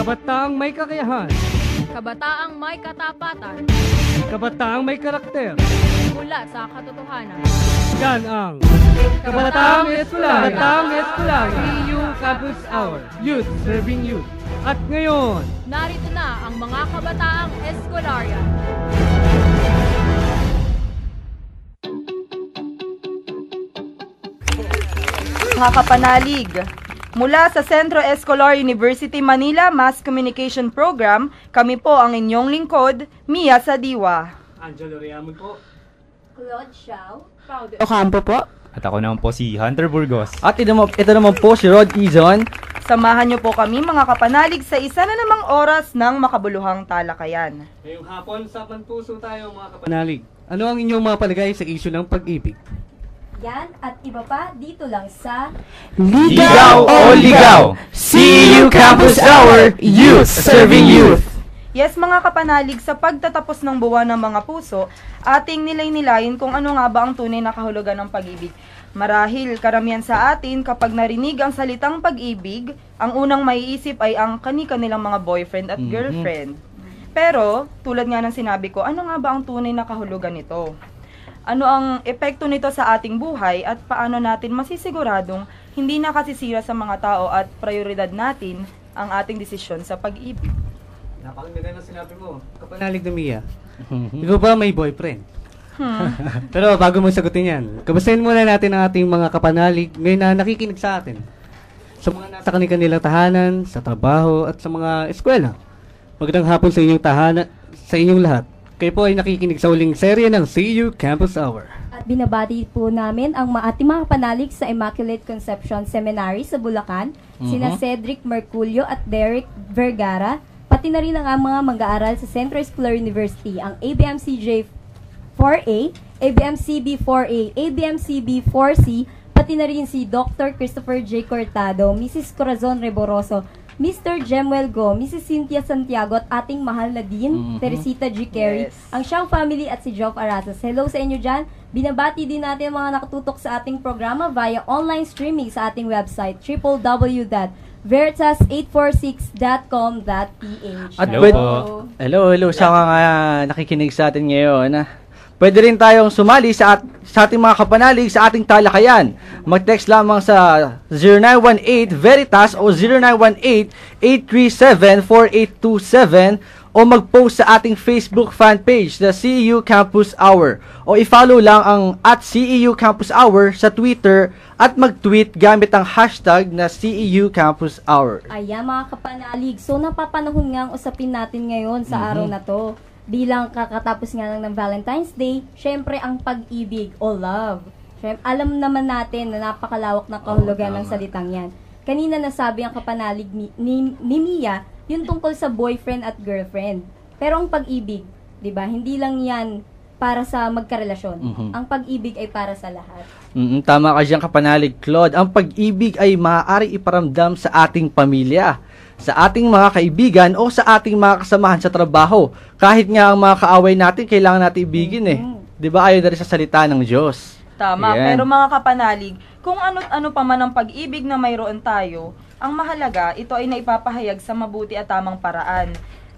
Kabataang may kakayahan. Kabataang may katapatan. Kabataang may karakter. Mula sa katotohanan. Yan ang Kabataang Escolar. Kabataang Escolar. CU Campus Hour. Youth serving youth. At ngayon, narito na ang mga kabataang Escolarian. Mga kapanalig, mula sa Centro Escolar University Manila Mass Communication Program, kami po ang inyong lingkod, Mia Sadiwa. Angelo Riamon po. Claude Xiao. Ocampo po. At ako naman po si Hunter Burgos. At ito naman po si Rod Izon. Samahan niyo po kami mga kapanalig sa isa na namang oras ng makabuluhang talakayan. Ngayong hapon, sa Panpuso tayo mga kapanalig. Ano ang inyong mga palagay sa issue ng pag-ibig? Yan at iba pa dito lang sa Ligaw o Ligaw! CU Campus Hour, Youth Serving Youth! Yes mga kapanalig, sa pagtatapos ng buwan ng mga puso, ating nilay-nilayin kung ano nga ba ang tunay na kahulugan ng pag-ibig. Marahil karamihan sa atin kapag narinig ang salitang pag-ibig, ang unang maiisip ay ang kani-kanilang mga boyfriend at girlfriend. Pero, tulad nga ng sinabi ko, ano nga ba ang tunay na kahulugan nito? Ano ang epekto nito sa ating buhay at paano natin masisiguradong hindi nakasisira sa mga tao at prioridad natin ang ating desisyon sa pag-ibig? Napakaganda ng sinabi mo. Kapanalig na Mia. Ikaw ba may boyfriend? Pero bago mo sagutin yan, kamustahin muna natin ang ating mga kapanalig ngayon na nakikinig sa atin. Sa mga nasa kanilang tahanan, sa trabaho, at sa mga eskwela. Magandang hapon sa inyong tahanan, sa inyong lahat. Kayo po ay nakikinig sa uling serye ng CU Campus Hour. at binabati po namin ang ating mga kapanalig sa Immaculate Conception Seminary sa Bulacan, sina Cedric Merculio at Derek Vergara, pati na rin ang mga mag-aaral sa Centro Escolar University, ang ABMCJ 4A, ABMCB 4A, ABMCB 4C, pati na rin si Dr. Christopher J. Cortado, Mrs. Corazon Reboroso, Mr. Jemuel Go, Mrs. Cynthia Santiago at ating mahal na Dean, Teresita G. Carey, ang Xiao family at si Joff Arazas. Hello sa inyo dyan. Binabati din natin ang mga nakatutok sa ating programa via online streaming sa ating website, www.veritas846.com.ph. At Hello sa mga nakikinig sa atin ngayon. Pwede rin tayong sumali sa ating mga kapanalig sa ating talakayan. Mag-text lamang sa 0918-VERITAS o 0918-837-4827 o mag-post sa ating Facebook fan page, the CEU Campus Hour. O i-follow lang ang @CEU Campus Hour sa Twitter at mag-tweet gamit ang hashtag na CEU Campus Hour. Ayan mga kapanalig. So napapanahon nga ang usapin natin ngayon sa araw na to. Bilang kakatapos nga lang ng Valentine's Day, syempre ang pag-ibig o love. Syempre, alam naman natin na napakalawak na kahulugan ng salitang yan. Kanina nasabi ang kapanalig ni Mia, yung tungkol sa boyfriend at girlfriend. Pero ang pag-ibig, 'di ba? Hindi lang 'yan para sa magkarelasyon. Ang pag-ibig ay para sa lahat. Tama ka diyan kapanalig, Claude. Ang pag-ibig ay maaari iparamdam sa ating pamilya, sa ating mga kaibigan o sa ating mga kasamahan sa trabaho. Kahit nga ang mga kaaway natin, kailangan natin ibigin eh. 'Di ba? Ayon na rin sa salita ng Diyos. Tama, Ayan. pero mga kapanalig, kung ano pa man ang pag-ibig na mayroon tayo, ang mahalaga, ito ay naipapahayag sa mabuti at tamang paraan.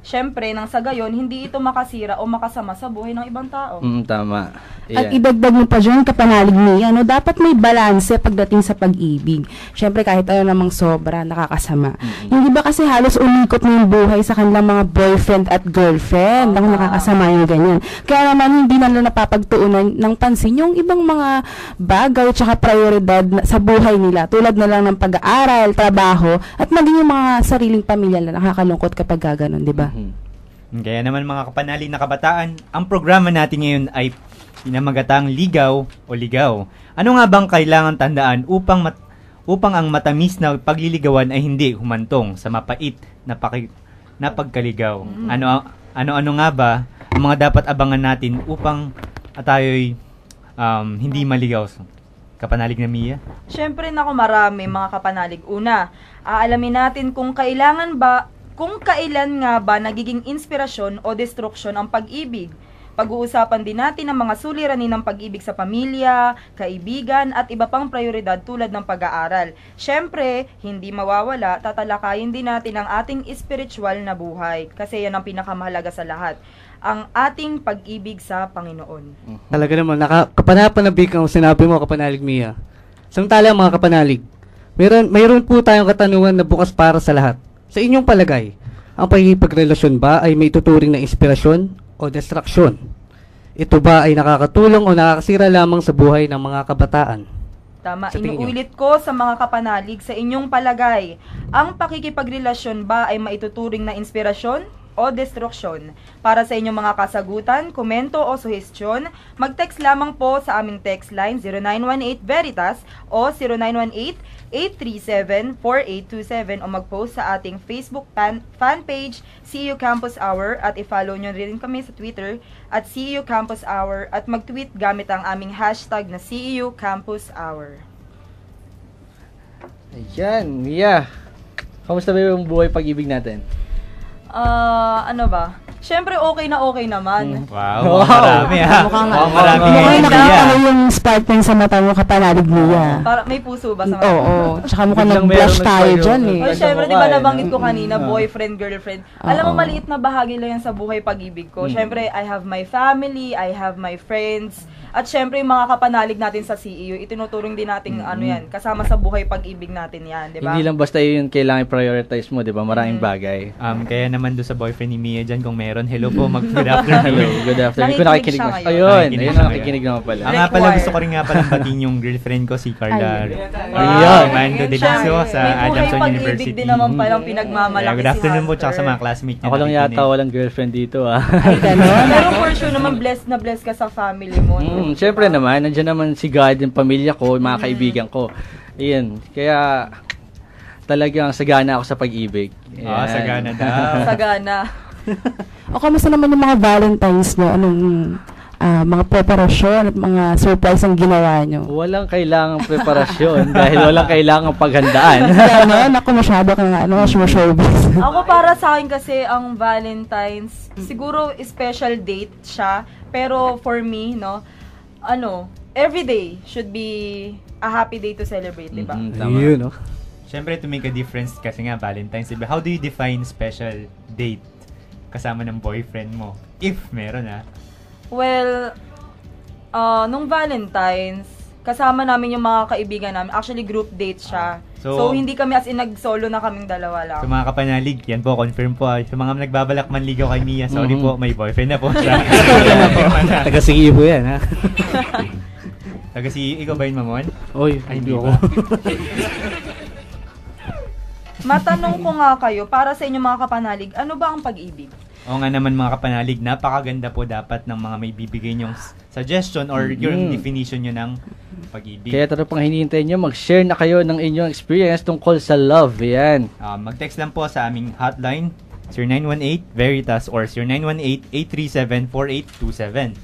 Siyempre, nang sa gayon, hindi ito makasira o makasama sa buhay ng ibang tao. Tama. At idagdag mo pa dyan, kapanalig niya, dapat may balanse pagdating sa pag-ibig. Siyempre, kahit ano namang sobra, nakakasama. Yung iba kasi halos umikot na yung buhay sa kanilang mga boyfriend at girlfriend. Ang nakakasama yung ganyan. Kaya naman, hindi na napapagtuunan ng pansin yung ibang mga bagay tsaka prioridad sa buhay nila. Tulad na lang ng pag-aaral, trabaho, at maging yung mga sariling pamilya na nakakalungkot kapag gaganon, di ba? Kaya naman mga kapanalig na kabataan, ang programa natin ngayon ay pinamagatang Ligaw o Ligaw. Ano nga bang kailangan tandaan upang ang matamis na pagliligawan ay hindi humantong sa mapait na pagkaligaw? Ano nga ba ang mga dapat abangan natin upang tayo'y hindi maligaw? Kapanalig na Mia? Siyempre, marami mga kapanalig. Una, aalamin natin kung kailan nga ba nagiging inspirasyon o destruksyon ang pag-ibig. Pag-uusapan din natin ang mga suliranin ng pag-ibig sa pamilya, kaibigan, at iba pang prioridad tulad ng pag-aaral. Siyempre, hindi mawawala, tatalakayin din natin ang ating spiritual na buhay kasi yan ang pinakamahalaga sa lahat, ang ating pag-ibig sa Panginoon. Talaga naman, kapanapanabik ang sinabi mo, Kapanalig Mia. Samantala mga kapanalig, mayroon po tayong katanungan na bukas para sa lahat. Sa inyong palagay, ang pakikipagrelasyon ba ay may tuturing na inspirasyon o distraksyon? Ito ba ay nakakatulong o nakakasira lamang sa buhay ng mga kabataan? Tama, Sa tingin inuulit ko sa mga kapanalig, sa inyong palagay, ang pakikipagrelasyon ba ay maituturing na inspirasyon o destruksyon? Para sa inyong mga kasagutan, komento o suhestyon, mag-text lamang po sa aming text line 0918-VERITAS o 0918-837-4827 o mag-post sa ating Facebook fan page CEU Campus Hour at i-follow nyo rin kami sa Twitter at CEU Campus Hour at mag-tweet gamit ang aming hashtag na CEU Campus Hour. Ayan, Mia. Kamusta ba yung buhay pag-ibig natin? Ano ba? Siyempre okay naman. Wow, marami ha. Marami. Mukhang Mia. nakakano yung sparkling sa mata mo, Kapanalig Mia. Para may puso ba sa mga? Oo. Tsaka mukhang Biglang nag-blush meron tayo nagtayo. dyan eh. Oh, syempre, di ba nabanggit ko kanina, Mm. boyfriend, girlfriend. Alam mo, Oo. maliit na bahagi lang yan sa buhay pag-ibig ko. Syempre, I have my family, I have my friends, at syempre, yung mga kapanalig natin sa CEU, itinuturing din natin, yan, kasama sa buhay pag-ibig natin yan, di ba? Hindi lang basta yun kailangan i-prioritize mo, di ba? Maraming bagay. Kaya naman doon sa boyfriend ni Mia dyan, kung meron, hello po, good afternoon. Hello, good afternoon. Kung nakikinig Nakikinig siya mo. ngayon. Ayun, Nakikinig ayun siya ang nakikinig naman pala. Nga pala, Require. gusto ko rin nga palang batiin yung girlfriend ko, si Carla. Ayun. Mando de Liso sa may buhay Adamson pag-ibig University. din naman palang pinagmamalaki Good afternoon si po, tsaka sa Hunter. mga classmates niya. Ako lang nakikinig. yata walang girlfriend dito ah. Ay, gano'n. Pero for sure naman, blessed na blessed ka sa family mo. no? Siyempre naman, nandiyan naman si God, yung pamilya ko, yung mga kaibigan ko. Ayun, kaya talagang sagana ako sa pag-ibig. Ayan. Sagana daw. Sagana. O kamusta naman yung mga Valentine's nyo? Anong mga preparasyon at mga surprise ang ginawa nyo? Walang kailangang preparasyon dahil walang kailangang paghandaan. Gano'n? Ako masyado kang showbiz. Ako para sa akin kasi ang Valentine's, siguro special date siya, pero for me, no, every day should be a happy day to celebrate, di ba? Tama. Yun, no? Siyempre, to make a difference kasi nga Valentine's, diba? How do you define special date kasama ng boyfriend mo? If meron Well, nung Valentine's, kasama namin yung mga kaibigan namin. Actually, group date siya. So, hindi kami as in nag-solo na kaming dalawa lang. Sa mga kapanalig, yan po, confirm po. Sa mga nagbabalak manligaw kay Mia, sorry po, may boyfriend na po siya. Taga-sige po yan, ha? Kasi ikaw ba yun, Mamon? Oy, Ay, hindi ako. ba? Matanong ko nga kayo, para sa inyong mga kapanalig, ano ba ang pag-ibig? Oo nga naman mga kapanalig, napakaganda po dapat ng mga may bibigay nyong suggestion or yung definition nyo ng pag-ibig. Kaya tara pang hinihintay nyo, mag-share na kayo ng inyong experience tungkol sa love. Yan. Mag-text lang po sa aming hotline, 0918-VERITAS or 0918-837-4827.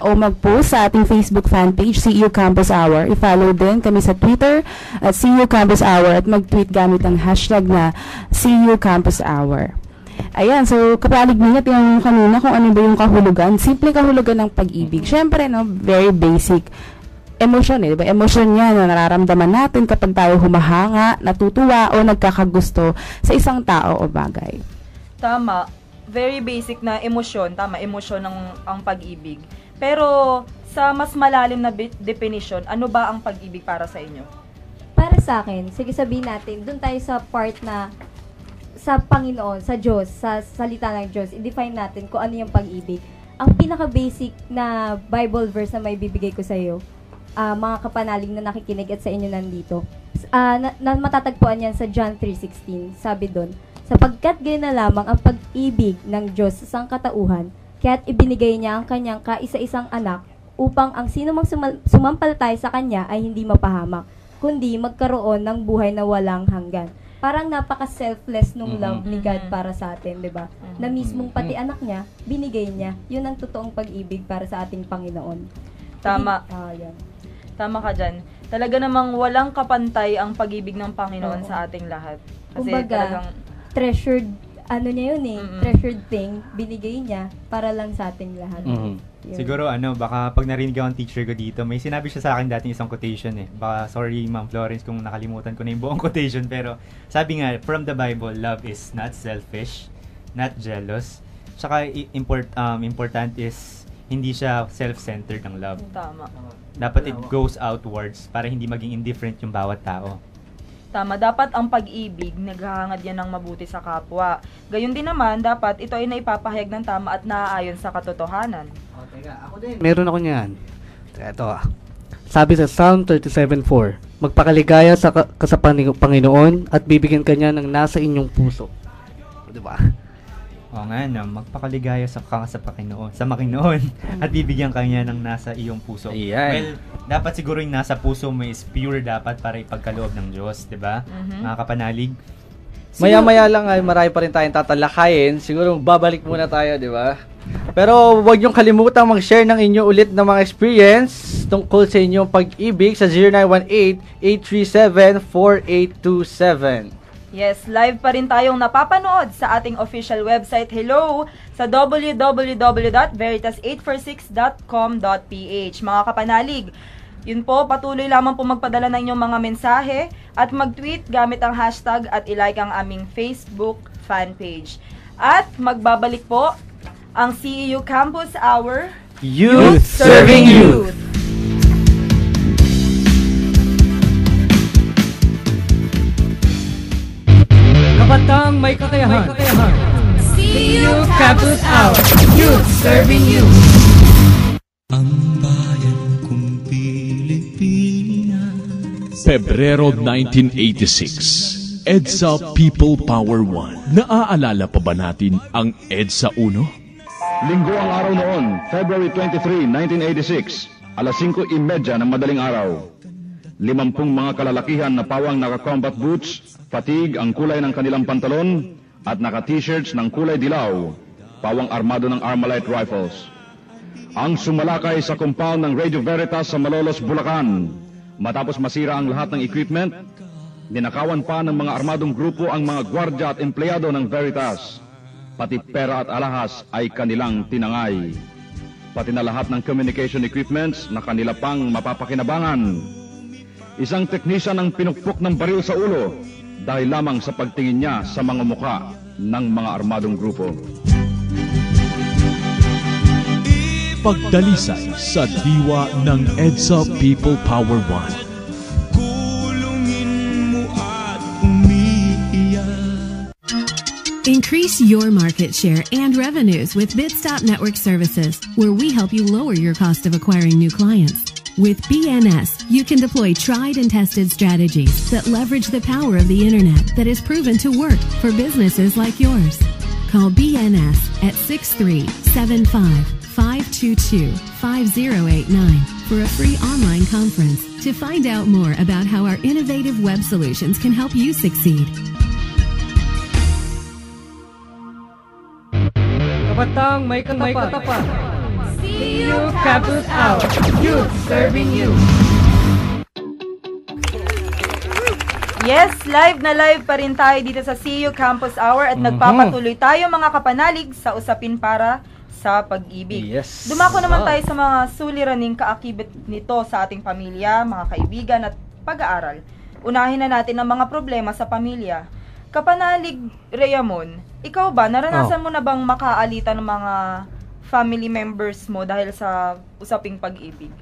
O mag-post sa ating Facebook fan page, CEU Campus Hour. I-follow din kami sa Twitter at CEU Campus Hour at mag-tweet gamit ang hashtag na CEU Campus Hour. Ayan, so kapalig niya, tinanong kanina kung ano ba yung kahulugan. Simple kahulugan ng pag-ibig. Siyempre, no, very basic. Emotion diba? Emotion yan na nararamdaman natin kapag tayo humahanga, natutuwa o nagkakagusto sa isang tao o bagay. Tama. Very basic na emosyon. Tama, emosyon ang pag-ibig. Pero sa mas malalim na definition, ano ba ang pag-ibig para sa inyo? Para sa akin, sige sabihin natin, dun tayo sa part na sa Panginoon, sa Diyos, sa salita ng Diyos, i-define natin kung ano yung pag-ibig. Ang pinaka-basic na Bible verse na may bibigay ko sa iyo, mga kapanalig na nakikinig at sa inyo nandito, matatagpuan yan sa John 3:16. Sabi doon, sapagkat gayon na lamang ang pag-ibig ng Diyos sa sangkatauhan, kaya't ibinigay niya ang kanyang kaisa-isang anak upang ang sino mang sumampalataya sa kanya ay hindi mapahamak, kundi magkaroon ng buhay na walang hanggan. Parang napaka-selfless nung love ni God para sa atin, di ba? Na mismong pati anak niya, binigay niya. Yun ang totoong pag-ibig para sa ating Panginoon. Tama. Yan. Tama ka dyan. Talaga namang walang kapantay ang pag-ibig ng Panginoon sa ating lahat. Kasi Kumbaga, talagang, treasured ano niya yun treasured thing, binigay niya para lang sa ating lahat. Yun. Siguro baka pag narinig ako ang teacher ko dito, may sinabi siya sa akin dating isang quotation Baka sorry Ma'am Florence kung nakalimutan ko na yung buong quotation, pero sabi nga from the Bible, love is not selfish, not jealous. Tsaka important is hindi siya self-centered ang love. Tama. Dapat it goes outwards para hindi maging indifferent yung bawat tao. Tama, dapat ang pag-ibig, naghahangad yan ng mabuti sa kapwa. Gayun din naman, dapat ito ay naipapahayag ng tama at naaayon sa katotohanan. Teka, ako din. Meron ako niyan. Ito Sabi sa Psalm 37:4, magpakaligaya ka sa Panginoon at bibigyan ka niya ng nasa inyong puso. Diba? Oo nga magpakaligaya sa Panginoon, sa Makinoon at bibigyan ka niya ng nasa iyong puso. Ayan. Well, dapat siguro yung nasa puso mo is pure dapat para ipagkaloob ng Diyos, 'di ba? Mga kapanalig. Maya-maya lang ay marami pa rin tayong tatalakayin. Siguro babalik muna tayo, 'di ba? Pero huwag niyong kalimutan mag-share ng inyo ulit ng mga experience tungkol sa inyong pag-ibig sa 0918-837-4827. Yes, live pa rin tayong napapanood sa ating official website. Hello sa www.veritas846.com.ph. Mga kapanalig, yun po, patuloy lamang po magpadala ng inyong mga mensahe at mag-tweet gamit ang hashtag at ilike ang aming Facebook fan page. At magbabalik po ang CEU Campus Hour, Youth Serving Youth. Kabatang may kakayahan. CEU Campus Hour, Youth Serving Youth. Ang bayan kong Pilipinas. Pebrero 1986, EDSA People Power 1. Naaalala pa ba natin ang EDSA 1? Linggo ang araw noon, February 23, 1986, alas 5:30 ng madaling araw. 50 mga kalalakihan na pawang naka-combat boots, fatigue ang kulay ng kanilang pantalon, at naka-t-shirts ng kulay dilaw, pawang armado ng Armalite rifles. Ang sumalakay sa compound ng Radio Veritas sa Malolos, Bulacan. Matapos masira ang lahat ng equipment, ninakawan pa ng mga armadong grupo ang mga gwardya at empleyado ng Veritas. Pati pera at alahas ay kanilang tinangay. Pati na lahat ng communication equipments na kanila pang mapapakinabangan. Isang teknisyan ang pinukpok ng baril sa ulo dahil lamang sa pagtingin niya sa mga muka ng mga armadong grupo. Pagdalisay sa diwa ng EDSA People Power 1. Kulungin mo at umiiyak. Increase your market share and revenues with Bitstop Network Services, where we help you lower your cost of acquiring new clients. With BNS, you can deploy tried and tested strategies that leverage the power of the internet that is proven to work for businesses like yours. Call BNS at 6375-522-5089 for a free online conference to find out more about how our innovative web solutions can help you succeed. Kabatang may katapat. CEU Campus Hour, Youth Serving Youth. Yes, live na live pa rin tayo dito sa CEU Campus Hour at nagpapatuloy tayo mga kapanalig sa usapin para sa pag-ibig. Yes. Dumako naman tayo sa mga suliraning kaakibit nito sa ating pamilya, mga kaibigan at pag-aaral. Unahin na natin ang mga problema sa pamilya. Kapanalig Rayamon, ikaw ba, naranasan mo na bang makaalitan ng mga family members mo dahil sa usaping pag-ibig?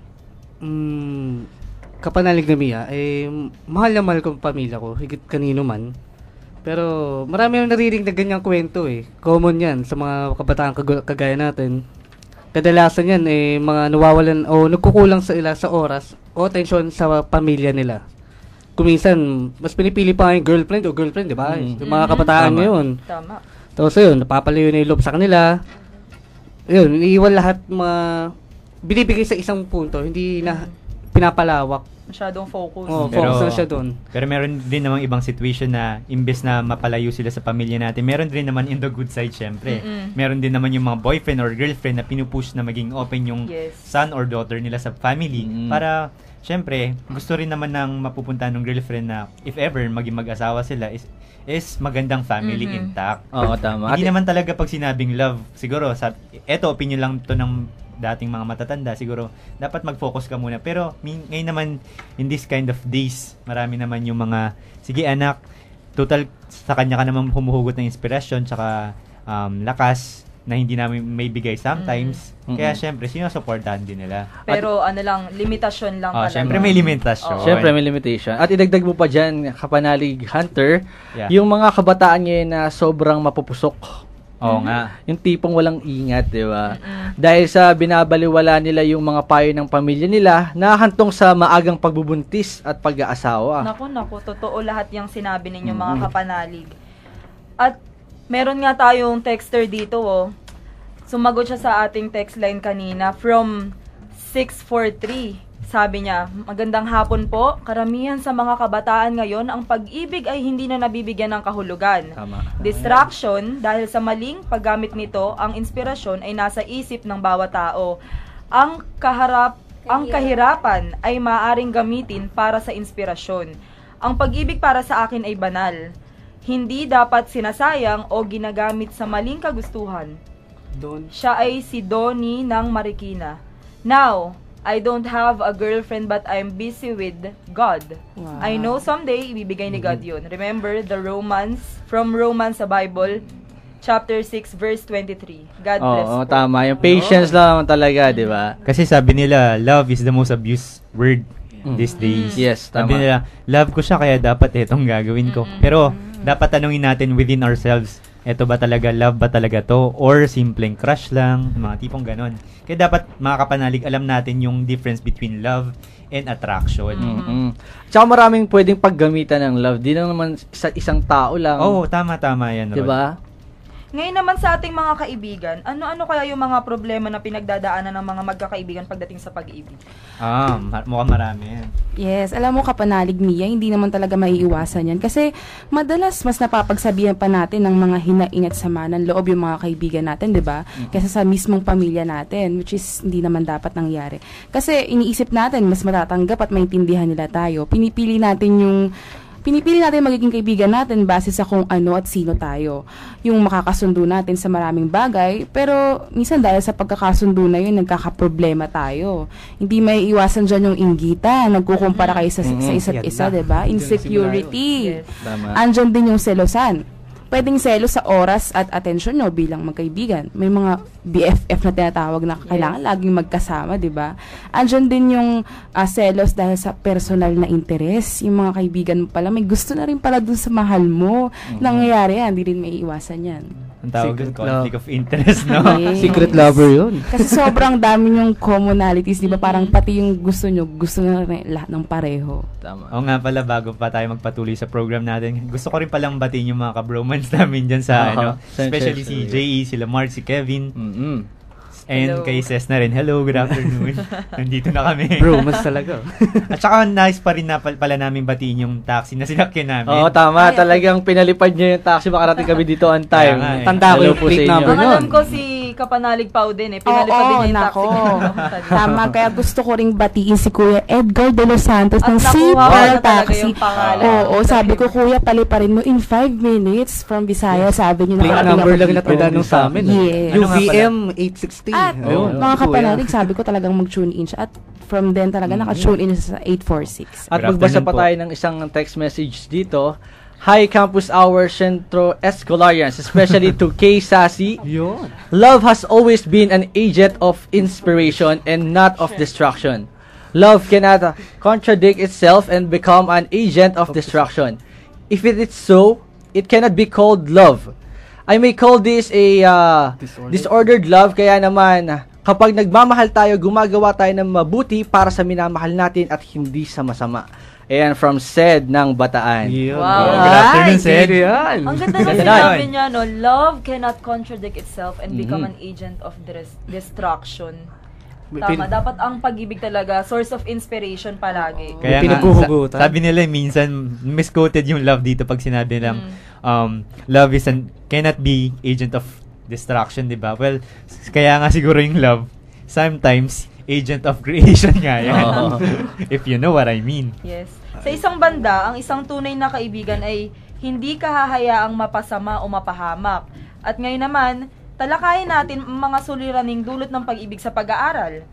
Kapanalig na Mia, mahal na mahal ko ang pamilya ko, higit kanino man. Pero marami yung naririnig na ganyang kwento Common yan sa mga kabataan kagaya natin. Kadalasan yan mga nawawalan o nagkukulang sa oras o atensyon sa pamilya nila. Kuminsan, mas pinipili pa yung girlfriend, di ba? Yung mga kabataan ngayon. Tama. Tapos yun, napapalayo na yung loob sa kanila. Yun, iiwan lahat binibigay sa isang punto, hindi na pinapalawak. Masyadong focus. Focus na siya doon. Pero meron din namang ibang situation na imbes na mapalayo sila sa pamilya natin, meron din naman in the good side syempre. Meron din naman yung mga boyfriend or girlfriend na pinupush na maging open yung son or daughter nila sa family para syempre, gusto rin naman ng mapupunta ng girlfriend na if ever maging mag-asawa sila is magandang family intact. Oo, tama. Hindi naman talaga pag sinabing love, siguro, eto opinion lang to ng dating mga matatanda, siguro, dapat mag-focus ka muna. Pero, ngayon naman, in this kind of days, marami naman yung mga, sige anak, total, sa kanya ka naman humuhugot ng inspirasyon, tsaka lakas, na hindi namin may bigay sometimes. Kaya syempre, sinusuportahan din nila. Pero limitasyon lang talaga. Syempre may limitasyon. Syempre may limitation. At idagdag mo pa dyan, Kapanalig Hunter, yung mga kabataan ngayon na sobrang mapupusok. Oo nga. Yung tipong walang ingat, di ba? Dahil sa binabaliwala nila yung mga payo ng pamilya nila, nahantong sa maagang pagbubuntis at pag-aasawa. Naku, totoo lahat yung sinabi ninyo mga kapanalig. At meron nga tayong texter dito, Sumagot siya sa ating text line kanina from 643. Sabi niya, magandang hapon po. Karamihan sa mga kabataan ngayon, ang pag-ibig ay hindi na nabibigyan ng kahulugan. Tama. Distraction, dahil sa maling paggamit nito, ang inspirasyon ay nasa isip ng bawat tao. Ang kahirapan ay maaaring gamitin para sa inspirasyon. Ang pag-ibig para sa akin ay banal. Hindi dapat sinasayang o ginagamit sa maling kagustuhan. Siya ay si Donnie ng Marikina. Now, I don't have a girlfriend but I'm busy with God. Wow. I know someday, ibibigay ni God yun. Remember the from Romans sa Bible, chapter 6, verse 23. God bless po. Tama. Yung patience lang talaga, di ba? Kasi sabi nila, love is the most abused word these days. Yes, tama. Sabi nila, love ko siya kaya dapat itong gagawin ko. Pero, dapat tanungin natin within ourselves, eto ba talaga, love ba talaga to? Or simpleng crush lang, mga tipong ganon. Kaya dapat, mga kapanalig, alam natin yung difference between love and attraction. Tsaka maraming pwedeng paggamitan ng love. Di lang naman sa isang tao lang. Oo, tama yan, Rod. Diba? Ngayon naman sa ating mga kaibigan, ano-ano kaya yung mga problema na pinagdadaanan ng mga magkakaibigan pagdating sa pag-ibig? Mukhang marami yan. Yes, alam mo Kapanalig Mia, hindi naman talaga maiiwasan yan. Kasi madalas mas napapagsabihan pa natin ng mga hinaing at sama ng loob yung mga kaibigan natin, di ba? Kaysa sa mismong pamilya natin, which is hindi naman dapat nangyari. Kasi iniisip natin, mas matatanggap at maintindihan nila tayo. Pinipili natin magiging kaibigan natin base sa kung ano at sino tayo. Yung makakasundo natin sa maraming bagay, pero minsan dahil sa pagkakasundo na yun, nagkakaproblema tayo. Hindi may iwasan dyan yung inggitan, nagkukumpara kayo sa isa't isa, diba? Insecurity. Yes. Andyan din yung selosan. Pwedeng selos sa oras at atensyon nyo bilang magkaibigan. May mga BFF na tinatawag na kailangan laging magkasama, di ba? Andyan din yung selos dahil sa personal na interes. Yung mga kaibigan mo pala, may gusto na rin pala dun sa mahal mo. Nangyayari yan, di rin may iwasan yan. Ang tawag yun, conflict of interest, no? Yes. Secret lover yun. Kasi sobrang dami yung commonalities, di ba? Parang pati yung gusto na rin lahat ng pareho. Tama. O nga pala, bago pa tayo magpatuloy sa program natin, gusto ko rin palang batiin yung mga kabromans namin dyan sa, especially si J.E., sila Mark, si Kevin, and kay Ces na rin. Hello, good afternoon. Nandito na kami. Bromans talaga. At saka nice pa rin na pala namin batiin yung taxi na sinakyan namin. Oo, tama. Talagang pinalipad niya yung taxi. Makarating kami dito on time. Tanda ko yung plate number nun. Alam ko si Kapanalig Pau din pinalipad din yung taxi. Tama, kaya gusto ko ring batiin si Kuya Edgar de los Santos ng Seapearl Taxi. Oo, sabi ko, Kuya, paliparin mo in 5 minutes from Visayas. Sabi niyo plate number lang natanda nung sa amin. Yes. UVM 860. At mga Kapanalig, sabi ko talagang mag-tune in siya. At from then talaga naka-tune in siya sa 846. At magbasa pa tayo ng isang text message dito. Hi Campus Hour Centro Escolarians, especially to Kay Sassy. Love has always been an agent of inspiration and not of destruction. Love cannot contradict itself and become an agent of destruction. If it is so, it cannot be called love. I may call this a disordered love, kaya naman kapag nagmamahal tayo, gumagawa tayo ng mabuti para sa minamahal natin at hindi sa masama. Ayan, from Sed ng Bataan. Wow. Good afternoon, Sed. Ang ganda na sinabi niya, no? Love cannot contradict itself and become an agent of destruction. Tama, dapat ang pag-ibig talaga, source of inspiration palagi. Kaya nga, sabi nila minsan, misquoted yung love dito pag sinabi lang, love cannot be agent of destruction, di ba? Well, kaya nga siguro yung love, sometimes, agent of creation nga yan. Oo. If you know what I mean. Yes. Sa isang banda, ang isang tunay na kaibigan ay hindi kahahayaang mapasama o mapahamak. At ngayon naman, talakayin natin ang mga suliraning dulot ng pag-ibig sa pag-aaral.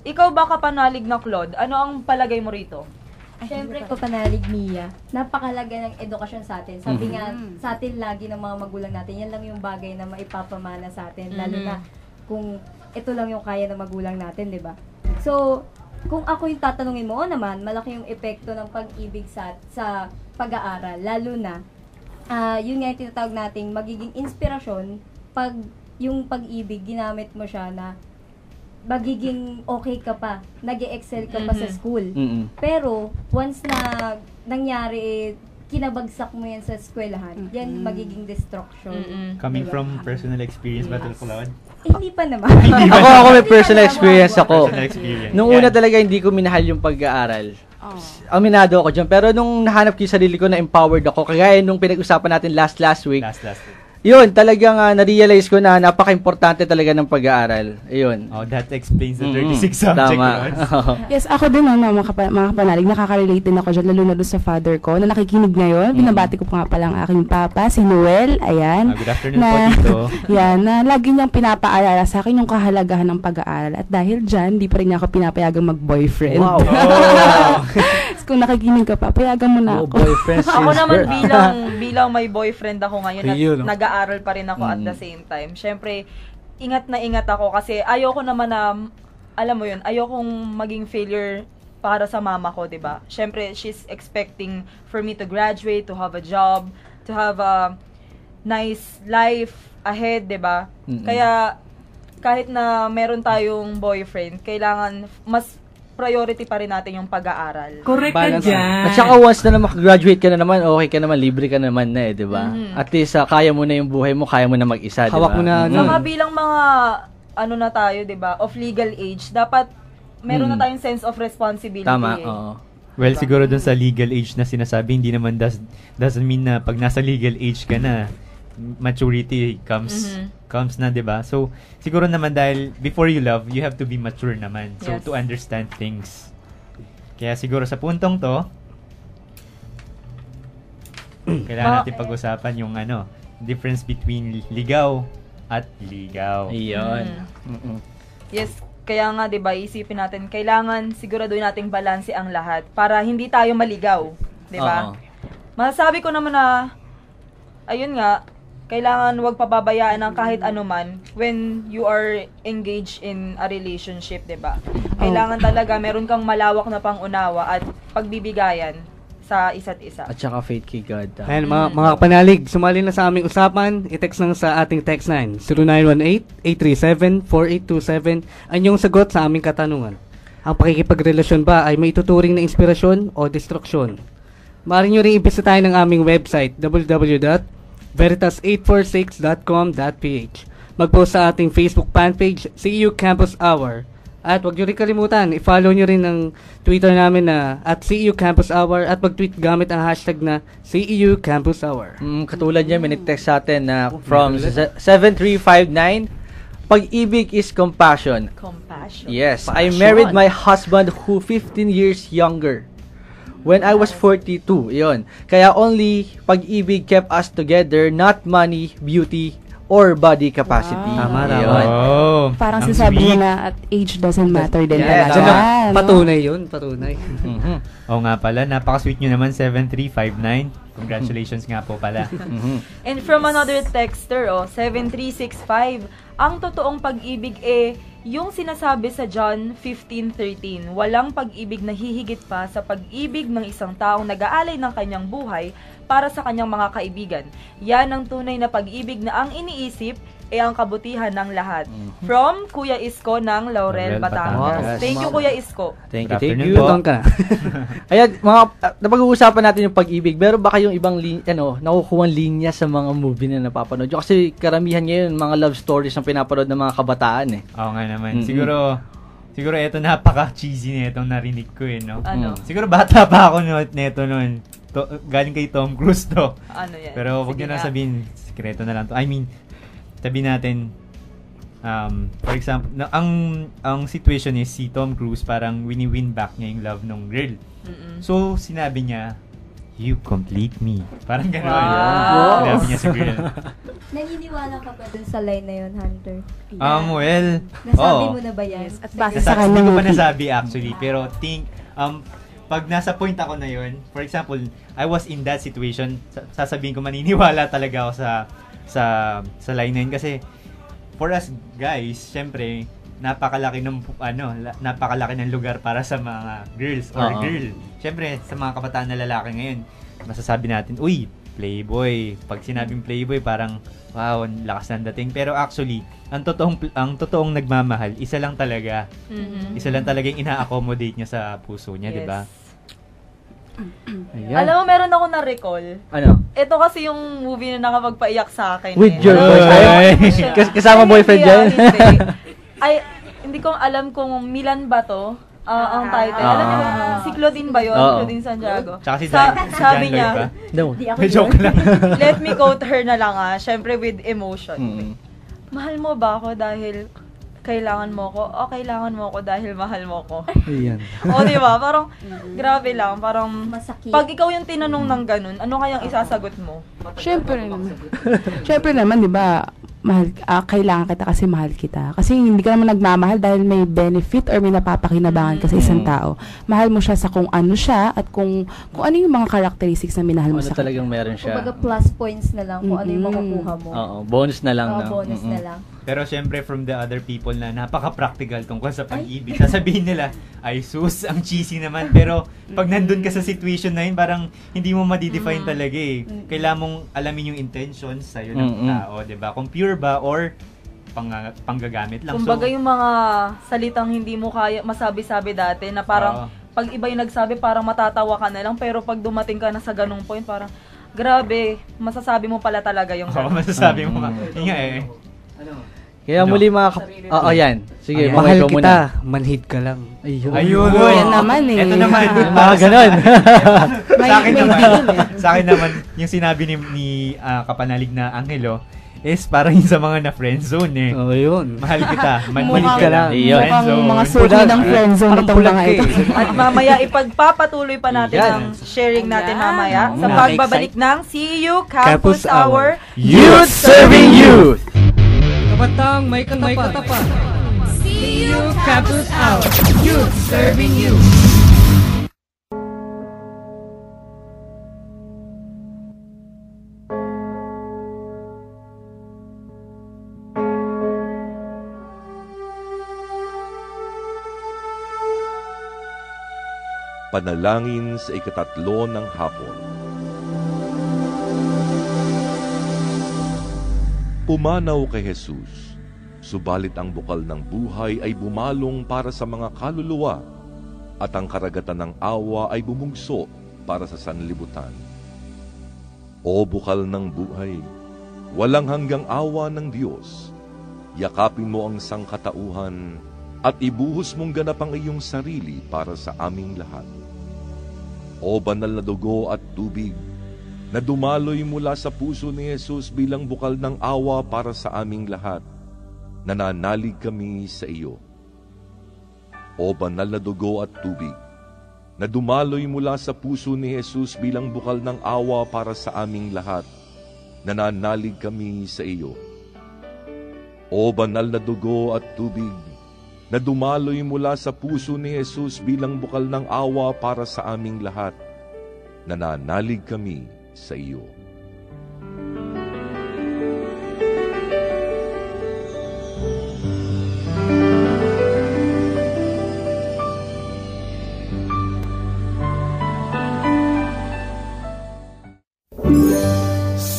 Ikaw ba kapanalig na Claude? Ano ang palagay mo rito? Siyempre, kapanalig Mia, napakalaga ng edukasyon sa atin. Sabi nga sa atin lagi ng mga magulang natin, yan lang yung bagay na maipapamana sa atin. Lalo na kung ito lang yung kaya ng magulang natin, di ba? So, kung ako yung tatanungin mo, naman, malaki yung epekto ng pag-ibig sa pag-aaral. Lalo na, yun nga yung tinatawag nating magiging inspirasyon pag yung pag-ibig, ginamit mo siya na magiging okay ka pa, nag-excel ka pa sa school. Pero, once na nangyari, kinabagsak mo yan sa eskwelahan, yan magiging destruction. Coming from personal experience ba ito, Claude? Hindi pa naman. Ako may personal experience ako. Personal experience. Nung una talaga hindi ko minahal yung pag-aaral. Aminado ako dyan. Pero nung nahanap ko yung sarili ko na empowered ako, kagaya nung pinag-usapan natin last week, yun, talagang na-realize ko na napaka-importante talaga ng pag-aaral. Ayun. Oh, that explains the 36 subject. Tama. Yes, ako din, mga kapanalig, nakaka-relate din ako dyan, lalo na doon sa father ko, na nakikinig ngayon. Binabati ko pa nga palang aking papa, si Noel, ayan. Good afternoon po, Tito. Yan, na lagi niyang pinapaalala sa akin yung kahalagahan ng pag-aaral. At dahil dyan, di pa rin niya ako pinapayagang mag-boyfriend. Wow. Kung nakikinig ka pa, payagan mo na ako. Ako naman bilang may boyfriend ako ngayon at nag-aaral pa rin ako at the same time. Syempre, ingat na ingat ako kasi ayoko naman na, alam mo yun, ayokong maging failure para sa mama ko, 'di ba? Syempre, she's expecting for me to graduate, to have a job, to have a nice life ahead, 'di ba? Kaya kahit na meron tayong boyfriend, kailangan mas priority pa rin natin yung pag-aaral. Correct ka dyan. At saka once na makagraduate ka na naman, okay ka naman, libre ka naman na di ba? At least, kaya mo na yung buhay mo, kaya mo na mag-isa, di ba? Hawak mo na. Saka bilang mga, na tayo, di ba, of legal age, dapat meron na tayong sense of responsibility. Tama, oo. Well, siguro dun sa legal age na sinasabi, hindi naman doesn't mean na pag nasa legal age ka na, maturity comes na, 'di ba? So, siguro naman dahil before you love, you have to be mature naman. So, to understand things. Kaya siguro sa puntong 'to, kailangan natin pag-usapan yung difference between ligaw at ligaw. Iyon. Yes, kaya nga 'di ba, isipin natin, kailangan siguraduhin nating balanse ang lahat para hindi tayo maligaw, 'di ba? Masasabi ko naman na ayun nga, kailangan wag pababayaan ng kahit anuman when you are engaged in a relationship, 'di ba? Kailangan talaga meron kang malawak na pangunawa at pagbibigayan sa isa't isa. At saka faith kay God. Ayan, mga kapanalig, sumali na sa aming usapan. I-text lang sa ating text line 0918-837-4827 ang iyong sagot sa aming katanungan. Ang pakikipagrelasyon ba ay may tuturing na inspirasyon o destruksyon? Maaari nyo rin ibisitahin ng aming website www.veritas846.com.ph. Mag-post sa ating Facebook fan page, CEU Campus Hour. At huwag nyo rin kalimutan, i-follow nyo rin ng Twitter namin na @CEU Campus Hour at mag-tweet gamit ang hashtag na CEU Campus Hour. Katulad niya, may nag-text sa atin na from 7359, pag-ibig is compassion. Compassion. Yes, I married my husband who 15 years younger. When I was 42, yon. Kaya only pag-ibig kept us together, not money, beauty, or body capacity. Tama. Parang sinasabi mo na at age doesn't matter din talaga. Patunay yun, patunay. Oo nga pala, napaka-sweet nyo naman, 7359. Congratulations nga po pala. And from another texter, 7365, ang totoong pag-ibig yung sinasabi sa John 15:13, walang pag-ibig na hihigit pa sa pag-ibig ng isang taong nag-aalay ng kanyang buhay para sa kanyang mga kaibigan. Yan ang tunay na pag-ibig na ang iniisip ang kabutihan ng lahat. From Kuya Isko ng Laurel, Batangas. Thank you, Kuya Isko. Thank you. Ayan, napag-uusapan natin yung pag-ibig. Meron ba kayong ibang nakukuhang linya sa mga movie na napapanood? Kasi karamihan ngayon, mga love stories ang pinapanood ng mga kabataan Oo nga naman. Siguro ito napaka-cheesy nitong narinig ko no? Siguro bata pa ako neto noon. Galing kay Tom Cruise to. Ano yan? Pero wag nyo na sabihin, sikreto na lang to. I mean, sabi natin, For example, ang situation is si Tom Cruise parang wini-win back niya yung love ng girl. So, sinabi niya, "You complete me." Parang gano'n. Wow. Sinabi niya sa girl. Naniniwala ka ba dun sa line na yun, Hunter? Well, Nasabi mo na ba yan? At base sa Hindi ko pa movie. nasabi actually, pero pag nasa point ako na yun, for example, I was in that situation, sasabihin ko maniniwala talaga ako sa line na yun kasi for us guys, syempre, napakalaki ng lugar para sa mga girls or girl. Syempre, sa mga kabataan na lalaki ngayon, masasabi natin, uy, playboy. Pag sinabing playboy, parang wow, ang lakas ng dating. Pero actually, ang totoong nagmamahal, isa lang talaga. Isa lang talaga yung ina-accommodate niya sa puso niya, 'di ba? Ayan. Alam mo, meron ako na-recall. Ano? Ito kasi yung movie na nakapagpaiyak sa akin. With your boyfriend? Kasama boyfriend dyan? Hindi ko alam kung Milan ba to. Ang title. Alam niyo, si Claudine ba yun? Claudine Santiago. Tsaka si sabi niya, joke lang. let me quote her na lang syempre with emotion. Mahal mo ba ako dahil kailangan mo ko? O kailangan mo ko dahil mahal mo ko? Ayan. O diba? Parang, grabe lang. Parang, masakit. Pag ikaw yung tinanong ng ganun, ano kayang isasagot mo? Siyempre naman. Siyempre naman, di ba, kailangan kita kasi mahal kita. Kasi hindi ka naman nagmamahal dahil may benefit or may napapakinabangan ka sa isang tao. Mahal mo siya sa kung ano siya at kung ano yung mga characteristics na minahal mo sa kanya. Talagang meron siya. Kumbaga plus points na lang kung ano yung makukuha mo. Oo, bonus na lang. Bonus na lang. Pero syempre from the other people na napaka-practical tungkol sa pag-ibig, sasabihin nila, ay sus, ang cheesy naman. Pero pag nandun ka sa situation na yun, parang hindi mo ma-define talaga eh. Kailangan mong alamin yung intentions sa'yo ng tao, diba? Kung pure ba or panggagamit lang. Kumbaga yung mga salitang hindi mo kaya masabi-sabi dati na parang pag iba yung nagsabi, parang matatawa ka na lang. Pero pag dumating ka na sa ganung point, parang grabe, masasabi mo pala talaga yung masasabi mo nga. Yun nga eh. Kaya muli mga yan. Sige, mahal kita, manhid ka lang. Ayun. Yan naman eh. Ito naman. Ganon. Sa akin naman, yung sinabi ni Kapanalig na Angelo, is parang yung sa mga na-friendzone eh. Oo, yun. Mahal kita, manhid Mukhang ka lang. mga suki ng friendzone itong mga ito. At mamaya, ipagpapatuloy pa natin ang sharing natin mamaya sa pagbabalik ng CU Campus Hour Youth Serving Youth! Kabatang may katapat. CU Campus Hour, Youth Serving You. Panalangin sa ikatatlo ng hapon. Pumanaw kay Jesus, subalit ang bukal ng buhay ay bumalong para sa mga kaluluwa at ang karagatan ng awa ay bumugso para sa sanlibutan. O bukal ng buhay, walang hanggang awa ng Diyos, yakapin mo ang sangkatauhan at ibuhos mong ganap ang iyong sarili para sa aming lahat. O banal na dugo at tubig, na dumaloy mula sa puso ni Jesus bilang bukal ng awa para sa aming lahat, nananalig kami sa iyo. O banal na dugo at tubig, na dumaloy mula sa puso ni Jesus bilang bukal ng awa para sa aming lahat, nananalig kami sa iyo. O banal na dugo at tubig, na dumaloy mula sa puso ni Jesus bilang bukal ng awa para sa aming lahat, nananalig kami sa iyo.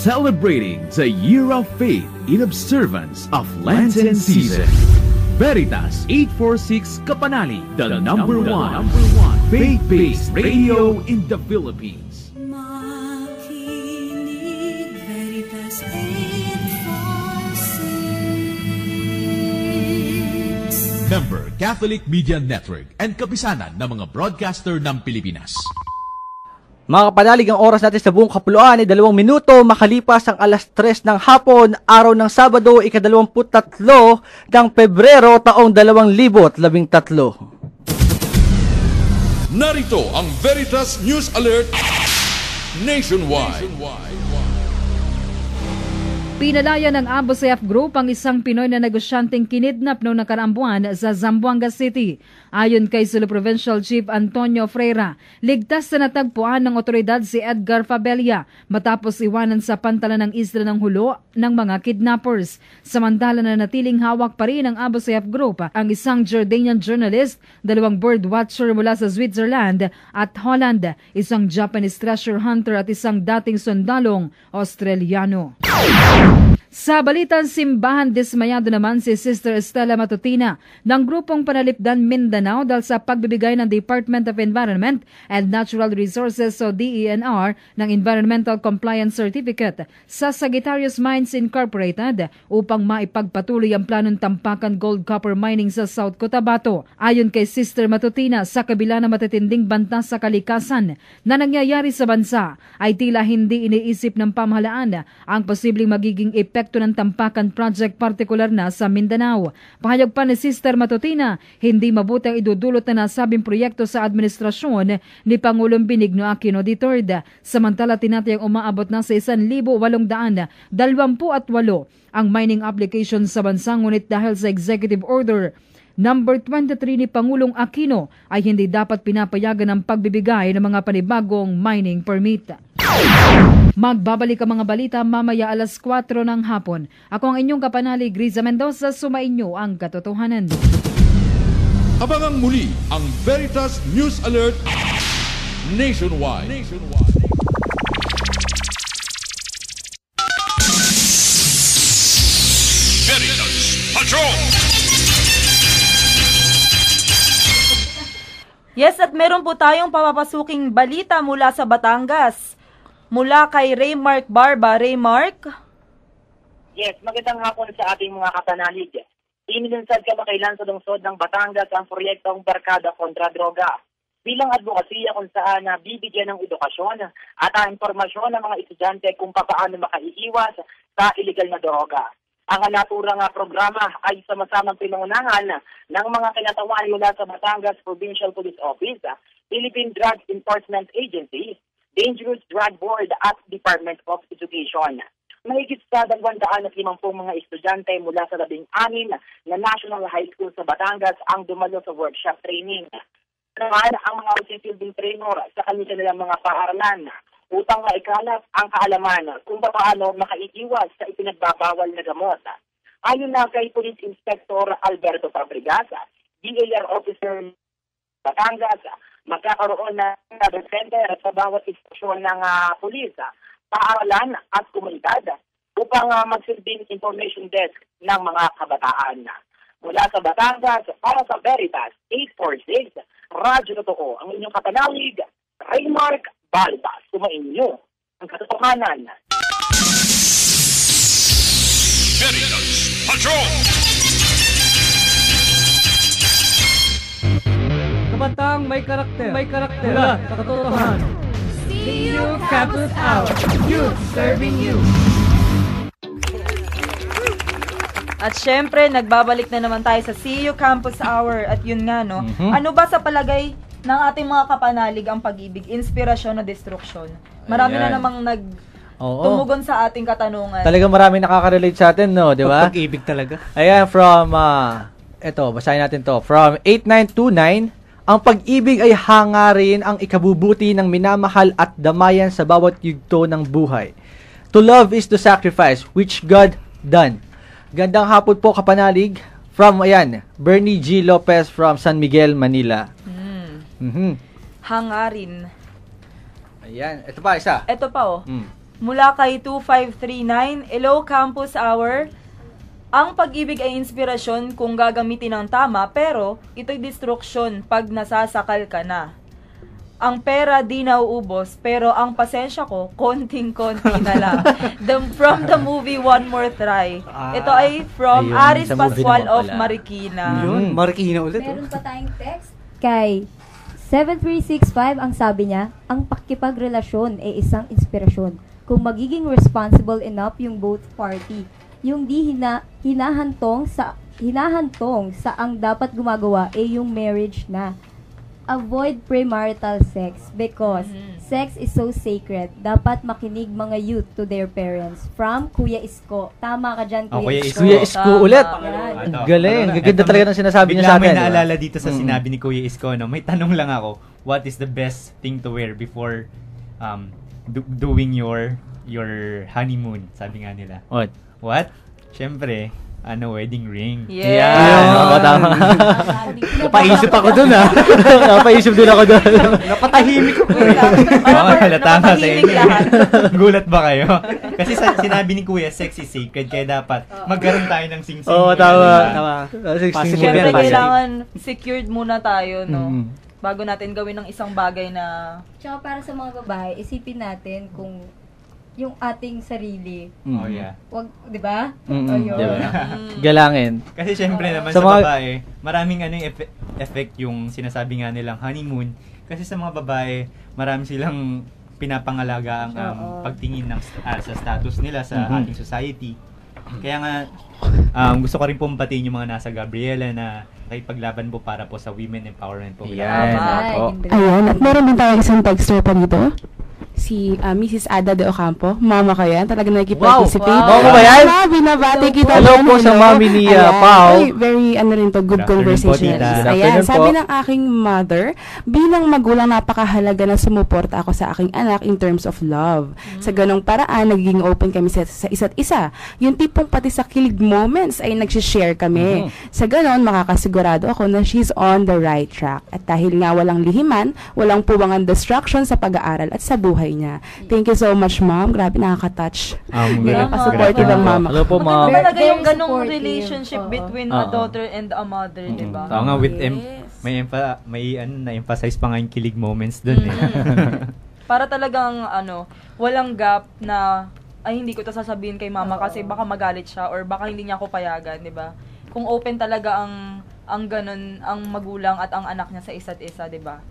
Celebrating the year of faith in observance of Lenten season. Veritas 846 Kapanali, the number one faith-based radio in the Philippines. Makinig, Veritas 846. Member Catholic Media Network and kapisanan ng mga broadcaster ng Pilipinas. Mga kapanalig, ang oras natin sa buong kapuluan ay 2 minuto makalipas ang 3:00 ng hapon, araw ng Sabado, ika-23 ng Pebrero, taong 2013. Narito ang Veritas News Alert Nationwide. Pinalaya ng ABO-CF Group ang isang Pinoy na negosyanteng kinidnap noong nakaraang buwan sa Zamboanga City. Ayon kay Sulu Provincial Chief Antonio Freira, ligtas na natagpuan ng otoridad si Edgar Fabella matapos iwanan sa pantalan ng isla ng Hulo ng mga kidnappers. Samantala na natiling hawak pa rin ng ABO-CF Group ang isang Jordanian journalist, 2 bird watcher mula sa Switzerland at Holland, isang Japanese treasure hunter at isang dating sundalong Australiano. Sa balitang simbahan, dismayado naman si Sister Estela Matutina ng grupong Panalipdan Mindanao dahil sa pagbibigay ng Department of Environment and Natural Resources o DENR ng Environmental Compliance Certificate sa Sagittarius Mines Incorporated upang maipagpatuloy ang planong tampakan gold copper mining sa South Cotabato. Ayon kay Sister Matutina, sa kabila ng matitinding banta sa kalikasan na nangyayari sa bansa, ay tila hindi iniisip ng pamahalaan ang posibleng magiging epekto ng tampakan project partikular na sa Mindanao. Pahayag pa ni Sister Matutina, hindi mabuti ang idudulot na nasabing proyekto sa administrasyon ni Pangulong Benigno Aquino III. Samantala, tinatayang umaabot na sa 1,828 ang mining application sa bansa, ngunit dahil sa Executive Order Number 23 ni Pangulong Aquino ay hindi dapat pinapayagan ang pagbibigay ng mga panibagong mining permit. Magbabalik ang mga balita mamaya 4:00 ng hapon. Ako ang inyong kapanalig, Riza Mendoza, sumainyo ang katotohanan. Abangang muli ang Veritas News Alert Nationwide. Veritas Patrol! Yes, at meron po tayong papapasuking balita mula sa Batangas. Mula kay Raymark Barba. Raymark? Yes, magandang hapon sa ating mga kapanalig. Inilunsad kamakailan sa lungsod ng Batangas ang proyektong Barkada kontra Droga. Bilang advokasya kung saan bibigyan ng edukasyon at impormasyon ng mga estudyante kung paano makaiiwas sa iligal na droga. Ang naturang programa ay sama-samang pinangunahan ng mga kinatawan mula sa Batangas Provincial Police Office, Philippine Drug Enforcement Agency, Dangerous Drug Board at Department of Education. Mahigit sa 250 mga estudyante mula sa 16 na National High School sa Batangas ang dumalo sa workshop training. Naman ang mga magsisilbing trainer sa kanilang mga paaralan upang maikalap ang kaalaman kung paano makaiiwas sa ipinagbabawal na gamot. Ayon na kay Police Inspector Alberto Fabregas, DAR Officer Batangas, magkakaroon na center sa bawat istasyon ng pulis, paaralan at komunidad upang magsilbing information desk ng mga kabataan. Mula sa Batangas, para sa Veritas 846, Radyo Totoo, ang inyong kapanalig, Raymark Barba. Sumainyo ang katotohanan. Veritas Patrol! Kabatang may karakter. Mula sa katotohanan. CU Campus Hour. Youth serving you. At syempre, nagbabalik na naman tayo sa CU Campus Hour. At yun nga, no? Ano ba sa palagay ng ating mga kapanalig ang pag-ibig? Inspirasyon o destruction? Marami na namang tumugon sa ating katanungan. Talaga marami nakaka-relate sa atin, no? Di ba? Pag-ibig talaga. Ayan, from, basahin natin to. From 8929, ang pag-ibig ay hangarin ang ikabubuti ng minamahal at damayan sa bawat yugto ng buhay. To love is to sacrifice, which God done. Gandang hapon po, kapanalig. From, Bernie G. Lopez from San Miguel, Manila. Hangarin. Ayan, ito pa, isa. Ito pa, Mula kay 2539, Hello Campus Hour. Ang pag-ibig ay inspirasyon kung gagamitin ng tama, pero ito'y destruction pag nasasakal ka na. Ang pera di nauubos, pero ang pasensya ko, konting-konti na lang. From the movie One More Try. Ito ay from Aris Pascual of Marikina. Marikina ulit. Meron pa tayong text kay 7365 ang sabi niya, ang pakikipagrelasyon ay isang inspirasyon. Kung magiging responsible enough yung both party, yung di hinahantong sa ang dapat gumagawa ay yung marriage na. Avoid premarital sex because sex is so sacred. Dapat makinig mga youth to their parents. From Kuya Isko. Tama ka dyan, Kuya Isko. Kuya Isko ulit. Galing. Gaganda talaga ng sinasabi niya sa atin. Bigla may naalala dito sa sinabi ni Kuya Isko. No? May tanong lang ako. What is the best thing to wear before doing your honeymoon? Sabi nga nila. What? Siyempre, wedding ring. Yeah. Tama. Napaisip ako dun Napaisip din ako dun. Napatahimik ako. Tama sa inyo. Gulat ba kayo? Kasi sinabi ni Kuya, sex is sacred, kaya dapat magkaroon tayo ng sing-sing. Tama. Siyempre, kailangan secured muna tayo, no? Bago natin gawin ng isang bagay na... Tsaka para sa mga babae, isipin natin kung yung ating sarili. Oh, yeah. Wag, di ba? Diba? Galangin. Kasi syempre naman sa babae, maraming effect yung sinasabi nga nilang honeymoon. Kasi sa mga babae, marami silang pinapangalaga ang pagtingin sa status nila sa ating society. Kaya nga, gusto ko rin po patiin yung mga nasa Gabriela na paglaban po para po sa women empowerment po. Ayan, at meron din tayo isang texter pa dito. Si Mrs. Ada de Ocampo. Mama ko yan. Talagang nakikipag-participate. Mama ba yan? Binabati kita. Hello po sa mami ni Pao. Very, good conversation. Ayan, sabi ng aking mother, bilang magulang, napakahalaga na sumuporta ako sa aking anak in terms of love. Sa ganong paraan, naging open kami sa isa't isa. Yung tipong pati sa kilig moments ay nagsishare kami. Sa ganon, makakasigurado ako na she's on the right track. At dahil nga walang lihiman, walang puwangan distraction sa pag-aaral at sa buhay niya. Thank you so much, ma'am. Grabe, nakaka-touch. Napaka-supportive ang mama. Hello po, ma'am. Talaga yung ganong relationship between a daughter and a mother, di ba? Oo nga, with may na-emphasize pa nga yung kilig moments dun Para talagang, walang gap na, ay, hindi ko to sasabihin kay mama kasi baka magalit siya or baka hindi niya ako payagan, di ba? Kung open talaga ang ganun, ang magulang at ang anak niya sa isa't isa, di ba?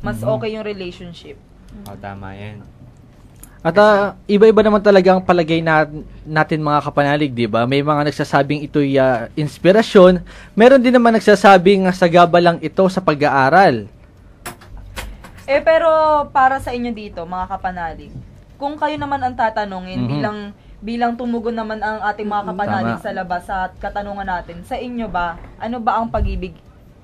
Mas okay yung relationship. Tama yan. At iba-iba naman talaga ang palagay natin mga kapanalig, di ba? May mga nagsasabing ito'y inspirasyon. Meron din naman nagsasabing sagaba lang ito sa pag-aaral. Pero para sa inyo dito, mga kapanalig, kung kayo naman ang tatanungin bilang tumugon naman ang ating mga kapanalig sa labas sa katanungan natin, sa inyo ba, ano ba ang pag-ibig?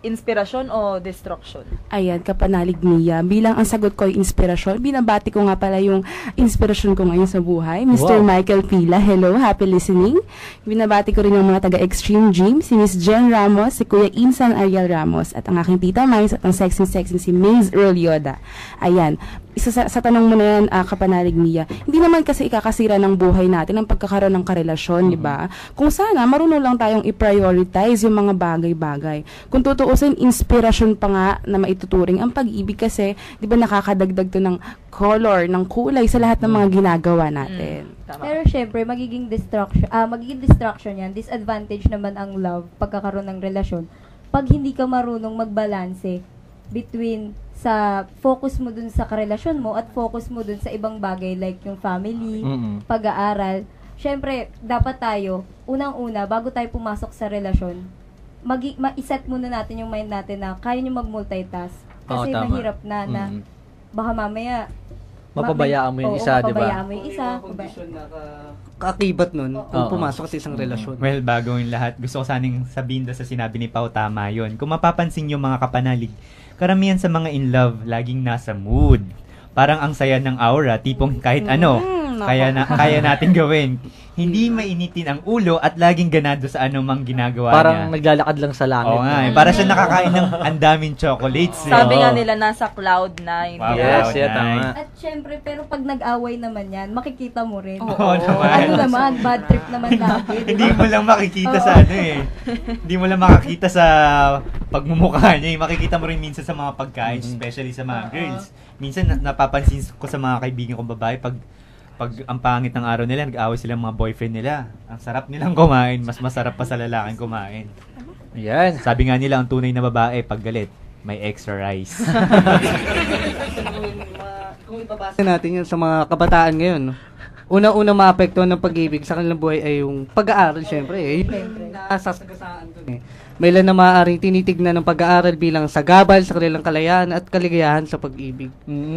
Inspirasyon o destruction? Ayan, kapanalig Mia. Bilang ang sagot ko ay inspirasyon, binabati ko nga pala yung inspirasyon ko ngayon sa buhay. Mr. Michael Pila, hello, happy listening. Binabati ko rin yung mga taga-Extreme Gym, si Miss Jen Ramos, si Kuya Insan Ariel Ramos, at ang aking tita Miles at ang sexy si Maze Earl Yoda. Ayan, isa sa tanong mo na yan, kapanalig Mia, hindi naman kasi ikakasira ng buhay natin ang pagkakaroon ng karelasyon, di ba? Kung sana, marunong lang tayong i-prioritize yung mga bagay-bagay. Kung tutuusin, inspirasyon pa nga na maituturing ang pag-ibig kasi, di ba nakakadagdag to ng color, ng kulay sa lahat ng mga ginagawa natin. Pero syempre, magiging distraction yan. Disadvantage naman ang love, pagkakaroon ng relasyon. Pag hindi ka marunong magbalanse between sa focus mo dun sa karelasyon mo at focus mo dun sa ibang bagay like yung family, pag-aaral. Syempre, dapat tayo, unang-una, bago tayo pumasok sa relasyon, ma-set muna natin yung mind natin na kaya nyo mag-multitask. Kasi mahirap na baka mamaya mapabayaan mo yung isa, di ba? Mapabayaan mo yung isa. Kaakibat nun kung pumasok sa isang relasyon. Well, bago yung lahat, gusto ko saning sabihin sa sinabi ni Pao, tama yun. Kung mapapansin yung mga kapanalig, karamihan sa mga in love, laging nasa mood. Parang ang saya ng aura, tipong kahit kaya natin gawin. Hindi mainitin ang ulo at laging ganado sa anumang ginagawa niya. Parang naglalakad lang sa langit. Oo nga, para siya nakakain ng andaming chocolates. Sabi nga nila, nasa cloud 9. Wow, yes, tama. At syempre, pero pag nag-away naman yan, makikita mo rin. Naman. Naman, bad trip naman lagi. Hindi mo lang makikita sa Hindi mo lang makikita sa pagmumukha niya. Makikita mo rin minsan sa mga pagkain, especially sa mga girls. Minsan napapansin ko sa mga kaibigan kong babae, pag ang pangit ng araw nila, nag-away sila mga boyfriend nila. Ang sarap nilang kumain, mas masarap pa sa lalaking kumain. Yan. Sabi nga nila, ang tunay na babae, pag galit, may extra rice. Kung ibabasa natin yan sa mga kabataan ngayon, no? Una-una maapektuhan ng pag-ibig sa kanilang buhay ay yung pag-aaral, syempre. Yung nasasagasaan dun eh. May ilan na maaaring tinitignan ng pag-aaral bilang sagabal sa kanilang kalayaan at kaligayahan sa pag-ibig.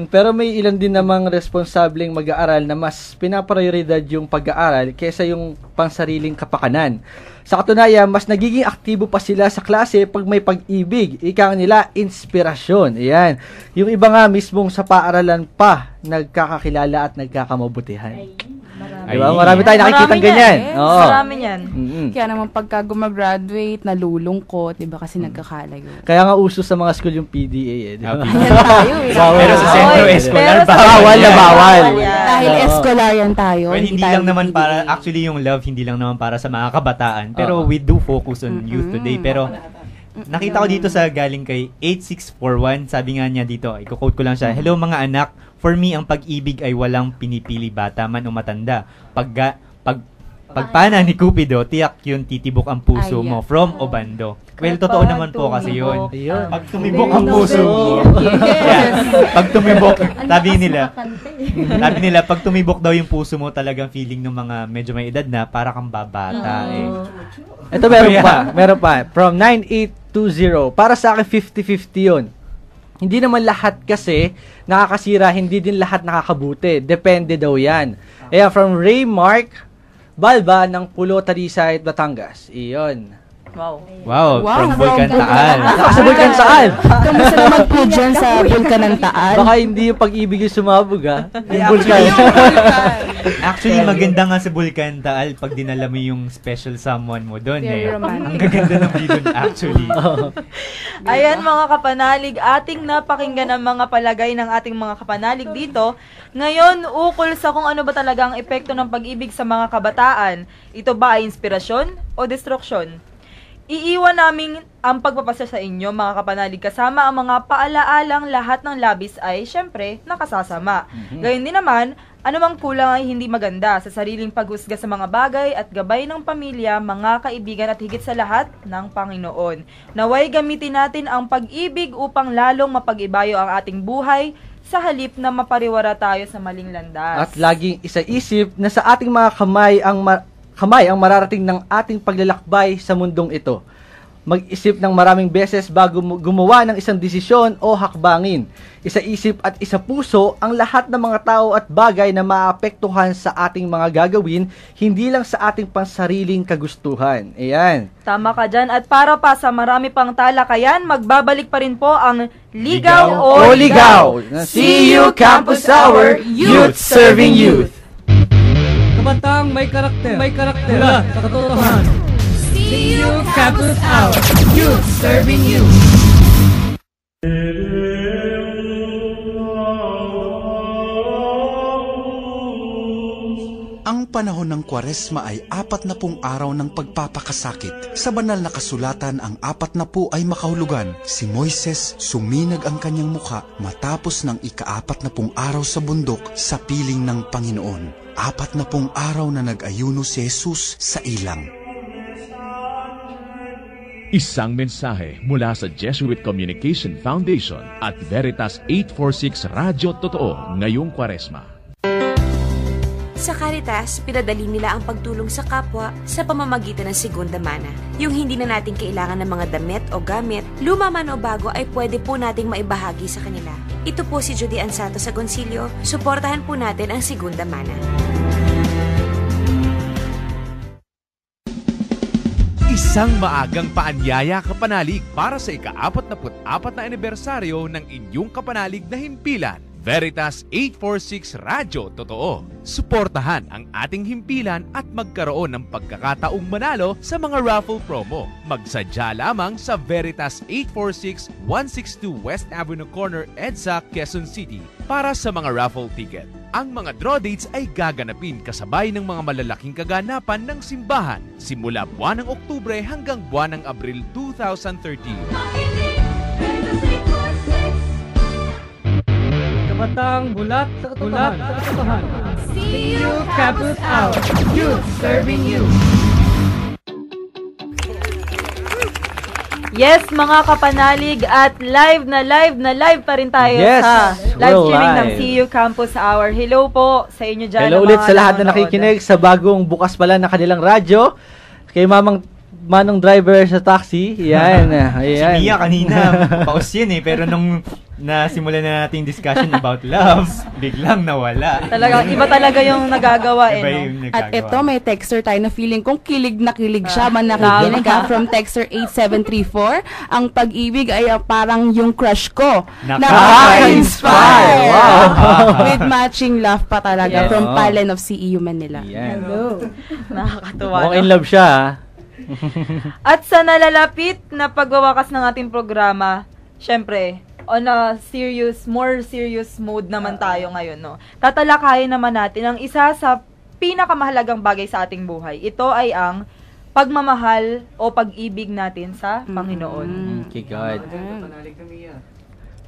Pero may ilan din namang responsableng mag-aaral na mas pinaprioridad yung pag-aaral kaysa yung pansariling kapakanan. Sa katunayan, mas nagiging aktibo pa sila sa klase pag may pag-ibig. Ika nila, inspirasyon. Ayan. Yung iba nga mismong sa paaralan pa, nagkakakilala at nagkakamabutihan. Diba? Marami tayo nakikitang ganyan. Oo. Marami yan. Kaya naman pagka gumagraduate, nalulungkot, diba? Kasi nagkakalayo. Kaya nga uso sa mga school yung PDA eh. Diba? Pero sa sentro escolar, bawal na bawal. Dahil escolarian tayo. Well, hindi lang naman para, actually yung love, hindi lang naman para sa mga kabataan. Pero we do focus on youth today. Pero nakita ko dito sa galing kay 8641, sabi nga niya dito, i-quote ko lang siya, "Hello mga anak, for me ang pag-ibig ay walang pinipili bata man o matanda. Pagpana ni Cupido, tiyak yun titibok ang puso mo from Obando." Well, totoo naman po kasi yun. Pag tumibok ang puso mo. Pag tumibok, sabi nila, pag tumibok daw yung puso mo, talagang feeling ng mga medyo may edad na, para kang babata eh. Ito meron pa. From 9820, para sa akin 50-50 yun. Hindi naman lahat kasi nakakasira, hindi din lahat nakakabuti. Depende daw yan. Kaya from Ray Mark Balba ng Pulo, Talisay, Batangas. Iyon. Wow, from Bulkan Taal. Sa Bulkan Taal. Kamusta naman po dyan sa Bulkan ng Taal? Baka hindi yung pag-ibig yung sumabog Yung Bulkan. Actually, maganda nga sa Bulkan Taal pag dinala mo yung special someone mo doon. Ang gaganda ng video actually. Ayan mga kapanalig, ating napakinggan ang mga palagay ng ating mga kapanalig dito. Ngayon, ukol sa kung ano ba talaga ang epekto ng pag-ibig sa mga kabataan. Ito ba ay inspirasyon o destruction? Iiwan namin ang pagpapasa sa inyo mga kapanalig kasama ang mga paalaalang lahat ng labis ay syempre nakasasama. Gayon din naman, anumang kulang ay hindi maganda sa sariling paghusga sa mga bagay at gabay ng pamilya, mga kaibigan at higit sa lahat ng Panginoon. Naway gamitin natin ang pag-ibig upang lalong mapag-ibayo ang ating buhay sa halip na mapariwara tayo sa maling landas. At laging isaisip na sa ating mga kamay ang mararating ng ating paglalakbay sa mundong ito. Mag-isip ng maraming beses bago gumawa ng isang desisyon o hakbangin. Isa-isip at isa-puso ang lahat ng mga tao at bagay na maapektuhan sa ating mga gagawin, hindi lang sa ating pansariling kagustuhan. Ayan. Tama ka dyan. At para pa sa marami pang talakayan, magbabalik pa rin po ang Ligaw o Ligaw. See you Campus Hour, Youth Serving Youth. Kabatang may karakter. Mula sa katotohanan. See you Campus Hour, Youth Serving Youth. Ang panahon ng Kwaresma ay 40 araw ng pagpapakasakit. Sa banal na kasulatan, ang 40 ay makahulugan. Si Moises, suminag ang kanyang mukha matapos ng ika-40 araw sa bundok sa piling ng Panginoon. 40 araw na nag-ayuno si Jesus sa ilang. Isang mensahe mula sa Jesuit Communication Foundation at Veritas 846 Radyo Totoo ngayong Kwaresma. Sa Caritas, pinadali nila ang pagtulong sa kapwa sa pamamagitan ng segunda mana. Yung hindi na natin kailangan ng mga damit o gamit, luma man o bago ay pwede po nating maibahagi sa kanila. Ito po si Judy Ann Santos Agoncillo. Suportahan po natin ang segunda mana. Isang maagang paanyaya kapanalig para sa ika-44 na anibersaryo ng inyong kapanalig na himpilan. Veritas 846 Radyo Totoo. Suportahan ang ating himpilan at magkaroon ng pagkakataong manalo sa mga raffle promo. Magsadya lamang sa Veritas 846 162 West Avenue Corner, EDSA, Quezon City para sa mga raffle ticket. Ang mga draw dates ay gaganapin kasabay ng mga malalaking kaganapan ng simbahan simula buwan ng Oktubre hanggang buwan ng Abril 2013. Kabatang bulat sa katotohanan. See you Campus Hour, Youth Serving Youth. Yes, mga kapanalig, at live pa rin tayo sa live streaming ng CU Campus Hour. Hello po sa inyo dyan. Hello ulit sa lahat na nakikinig sa bagong bukas pala na kanilang radyo. Kay Manong driver sa taxi. Yan. Ayan. Si Mia kanina, pause yun pero nung nasimulan na natin discussion about love, biglang nawala. Talaga, iba talaga yung nagagawa At ito, may texter tayo na feeling kung kilig na kilig siya, man nakikinig from texter 8734. Ang pag-ibig ay parang yung crush ko. Nakaka-inspire! Wow! With matching laugh pa talaga from Palen of CEU Manila. Hello. Nakakatuwa. Mukhang in love siya. At sa nalalapit na pagwawakas ng ating programa, syempre, on a more serious mode naman tayo ngayon, no? Tatalakayin naman natin ang isa sa pinakamahalagang bagay sa ating buhay. Ito ay ang pagmamahal o pag-ibig natin sa Panginoon. Okay, God.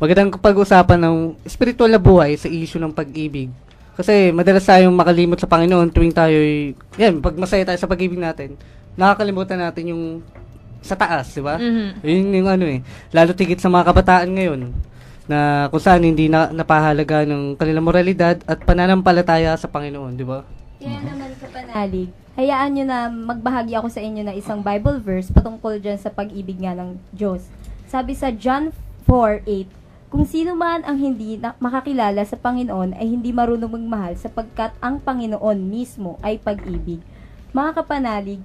Magandang pag-usapan ng spiritual na buhay sa issue ng pag-ibig. Kasi madalas tayong makalimot sa Panginoon tuwing tayo'y, pag masaya tayo sa pag-ibig natin, nakakalimutan natin yung sa taas, di ba? Yun yung lalo tigit sa mga kabataan ngayon na kung saan hindi napahalaga ng kanilang moralidad at pananampalataya sa Panginoon, di ba? Kaya naman kapanalig, hayaan nyo na magbahagi ako sa inyo na isang Bible verse patungkol dyan sa pag-ibig nga ng Diyos. Sabi sa John 4:8, kung sino man ang hindi makakilala sa Panginoon ay hindi marunong magmahal sapagkat ang Panginoon mismo ay pag-ibig. Mga kapanalig,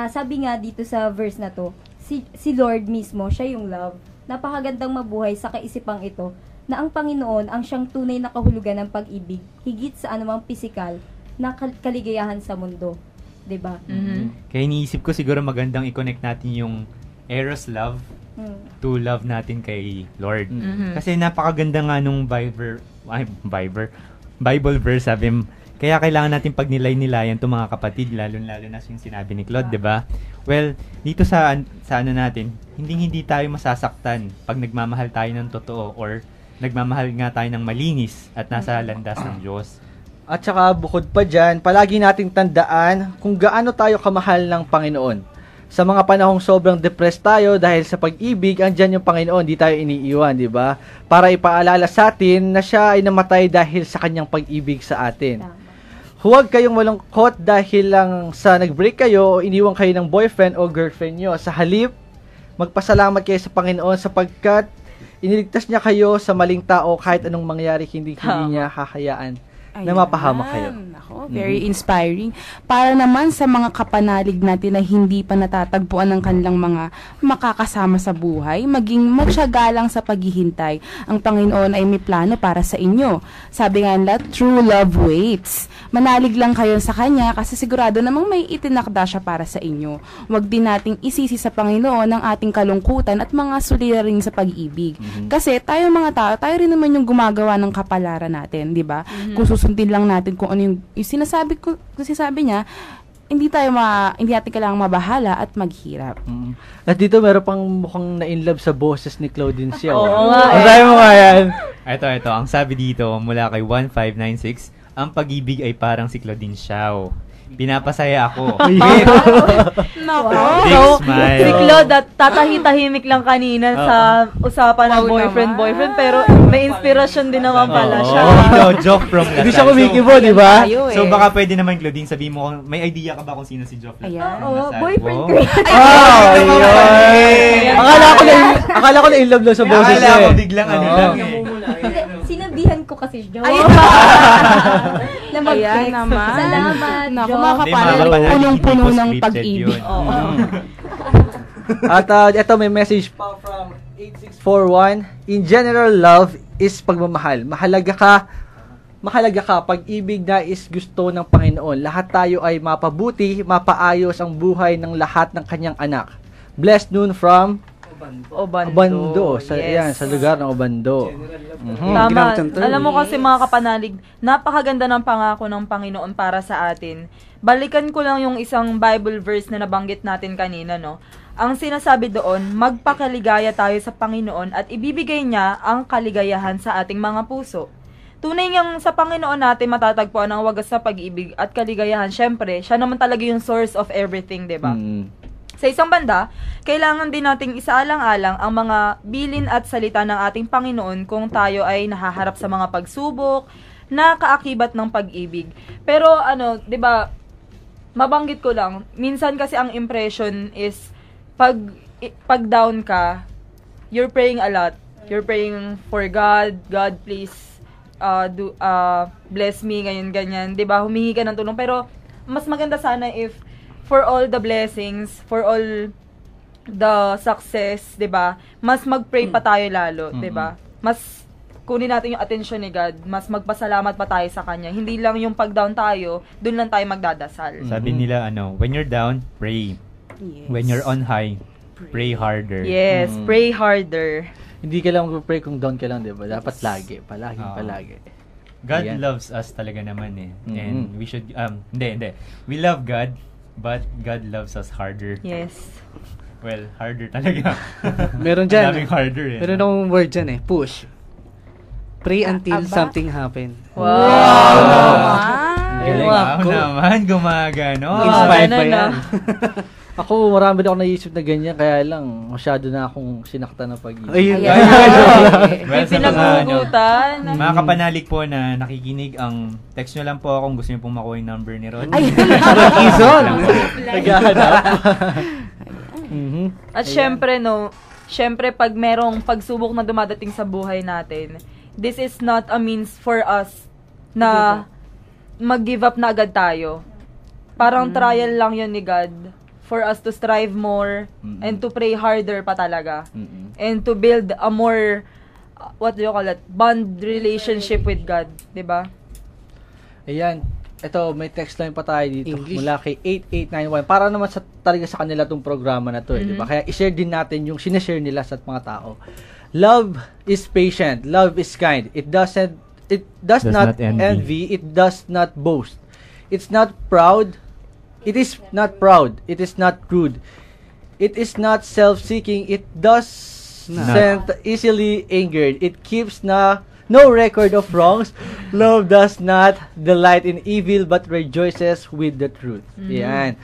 sabi nga dito sa verse na to, si Lord mismo, siya yung love. Napakagandang mabuhay sa kaisipang ito na ang Panginoon ang siyang tunay na kahulugan ng pag-ibig, higit sa anumang pisikal na kaligayahan sa mundo. Diba? Kaya iniisip ko siguro magandang i-connect natin yung Eros love to love natin kay Lord. Kasi napakaganda nga nung Bible verse, sabi kaya kailangan natin pagnilay-nilayan itong mga kapatid, lalo-lalo na yung sinabi ni Claude, di ba? Well, dito sa natin, hindi tayo masasaktan pag nagmamahal tayo ng totoo or nagmamahal nga tayo ng malinis at nasa landas ng Diyos. At saka bukod pa dyan, palagi nating tandaan kung gaano tayo kamahal ng Panginoon. Sa mga panahong sobrang depressed tayo dahil sa pag-ibig, andyan yung Panginoon, di tayo iniiwan, di ba? Para ipaalala sa atin na siya ay namatay dahil sa kanyang pag-ibig sa atin. Huwag kayong malungkot dahil lang sa nag-break kayo o iniwan kayo ng boyfriend o girlfriend nyo. Sa halip, magpasalamat kayo sa Panginoon sapagkat iniligtas niya kayo sa maling tao kahit anong mangyari, hindi niya hahayaan na mapahamak kayo. Ako, very inspiring. Para naman sa mga kapanalig natin na hindi pa natatagpuan ng kanilang mga makakasama sa buhay, maging matyaga lang sa paghihintay. Ang Panginoon ay may plano para sa inyo. Sabi nga nila, true love waits. Manalig lang kayo sa Kanya kasi sigurado namang may itinakda siya para sa inyo. Huwag din nating isisi sa Panginoon ang ating kalungkutan at mga suliranin sa pag-ibig. Kasi tayo mga tao, tayo rin naman yung gumagawa ng kapalaran natin, di ba? Kung susundin lang natin kung ano yung sinasabi niya, hindi natin kailangang mabahala at maghirap. At dito meron pang mukhang na-inlove sa boses ni Claudine siya. Oo nga. Ang sabi mo nga yan. Ito. Ang sabi dito, mula kay 1596, ang pag-ibig ay parang si Claudine Xiao. Pinapasaya ako. So, si Claude, tatahi-tahimik lang kanina sa usapan ng boyfriend, pero may inspirasyon din naman pala siya. Joke from Lasal. Hindi siya kumikibo, di ba? So, baka pwede naman, Claudine, sabihin mo, may idea ka ba kung sino si Joke Lasal? Boyfriend ko. Akala ko na in love lang sa boses niya. Akala ko biglang lang. Sinabihan ko kasi Joke. Ayan naman. Salamat, Naku, Joke. mga kapanalig, punong-puno ng pag-ibig. At ito may message pa from 8641. In general, love is pagmamahal. Mahalaga ka, pag-ibig na is gusto ng Panginoon. Lahat tayo ay mapabuti, mapaayos ang buhay ng lahat ng kanyang anak. Blessed noon from Obando. Sa lugar ng Obando. Tama. Alam mo kasi mga kapanalig, napakaganda ng pangako ng Panginoon para sa atin. Balikan ko lang yung isang Bible verse na nabanggit natin kanina, no? Ang sinasabi doon, magpakaligaya tayo sa Panginoon at ibibigay niya ang kaligayahan sa ating mga puso. Tunay ngang sa Panginoon natin matatagpuan ang wagas sa pag-ibig at kaligayahan. Syempre, siya naman talaga yung source of everything, 'di ba? Sa isang banda, kailangan din nating isaalang-alang ang mga bilin at salita ng ating Panginoon kung tayo ay nahaharap sa mga pagsubok na kaakibat ng pag-ibig. Pero 'di ba, mabanggit ko lang, minsan kasi ang impression is pag down ka, you're praying a lot. You're praying for God, God please bless me, ganyan, 'di ba? Humingi ka ng tulong, pero mas maganda sana if for all the blessings, for all the success, 'di ba? Mas mag-pray pa tayo lalo, 'di ba? Mas kunin natin yung atensyon ni God, mas magpasalamat pa tayo sa Kanya. Hindi lang yung pag-down tayo, dun lang tayo magdadasal. Sabi nila, when you're down, pray. Yes. When you're on high, pray harder. Yes, pray harder. Hindi ka lang mag-pray kung down ka lang, di ba? Dapat lagi, palagi. God Ayan. loves us talaga naman eh. And we should, hindi. We love God, but God loves us harder. Yes. Well, harder talaga. Meron dyan. Ang daming harder eh. Meron akong word dyan eh. Push. Pray until something happen. Wow! Wow naman, gumagano. Inspired pa yan. Ako, marami din ako naisip na ganyan, kaya lang, masyado na akong sinakta ng pag-ibig. Ayun. Well, sa pinag-uugutan. mga kapanalig po na nakikinig, ang text nyo lang po kung gusto nyo pong makuha yung number ni Ron. Quezon. Naghahanap. At syempre pag merong pagsubok na dumadating sa buhay natin, this is not a means for us na mag-give up na agad tayo. Parang trial lang yun ni God for us to strive more and to pray harder pa talaga. And to build a more, bond relationship with God. Diba? Ayan. Ito, may text line pa tayo dito. Mula kay 8891. Para naman talaga sa kanila tong programa na to. Diba? Kaya i-share din natin yung sinashare nila sa mga tao. Love is patient. Love is kind. It does not envy. It does not boast. It's not proud. It is not proud. It is not rude. It is not self-seeking. It does not easily angered. It keeps no record of wrongs. Love does not delight in evil but rejoices with the truth. Yan.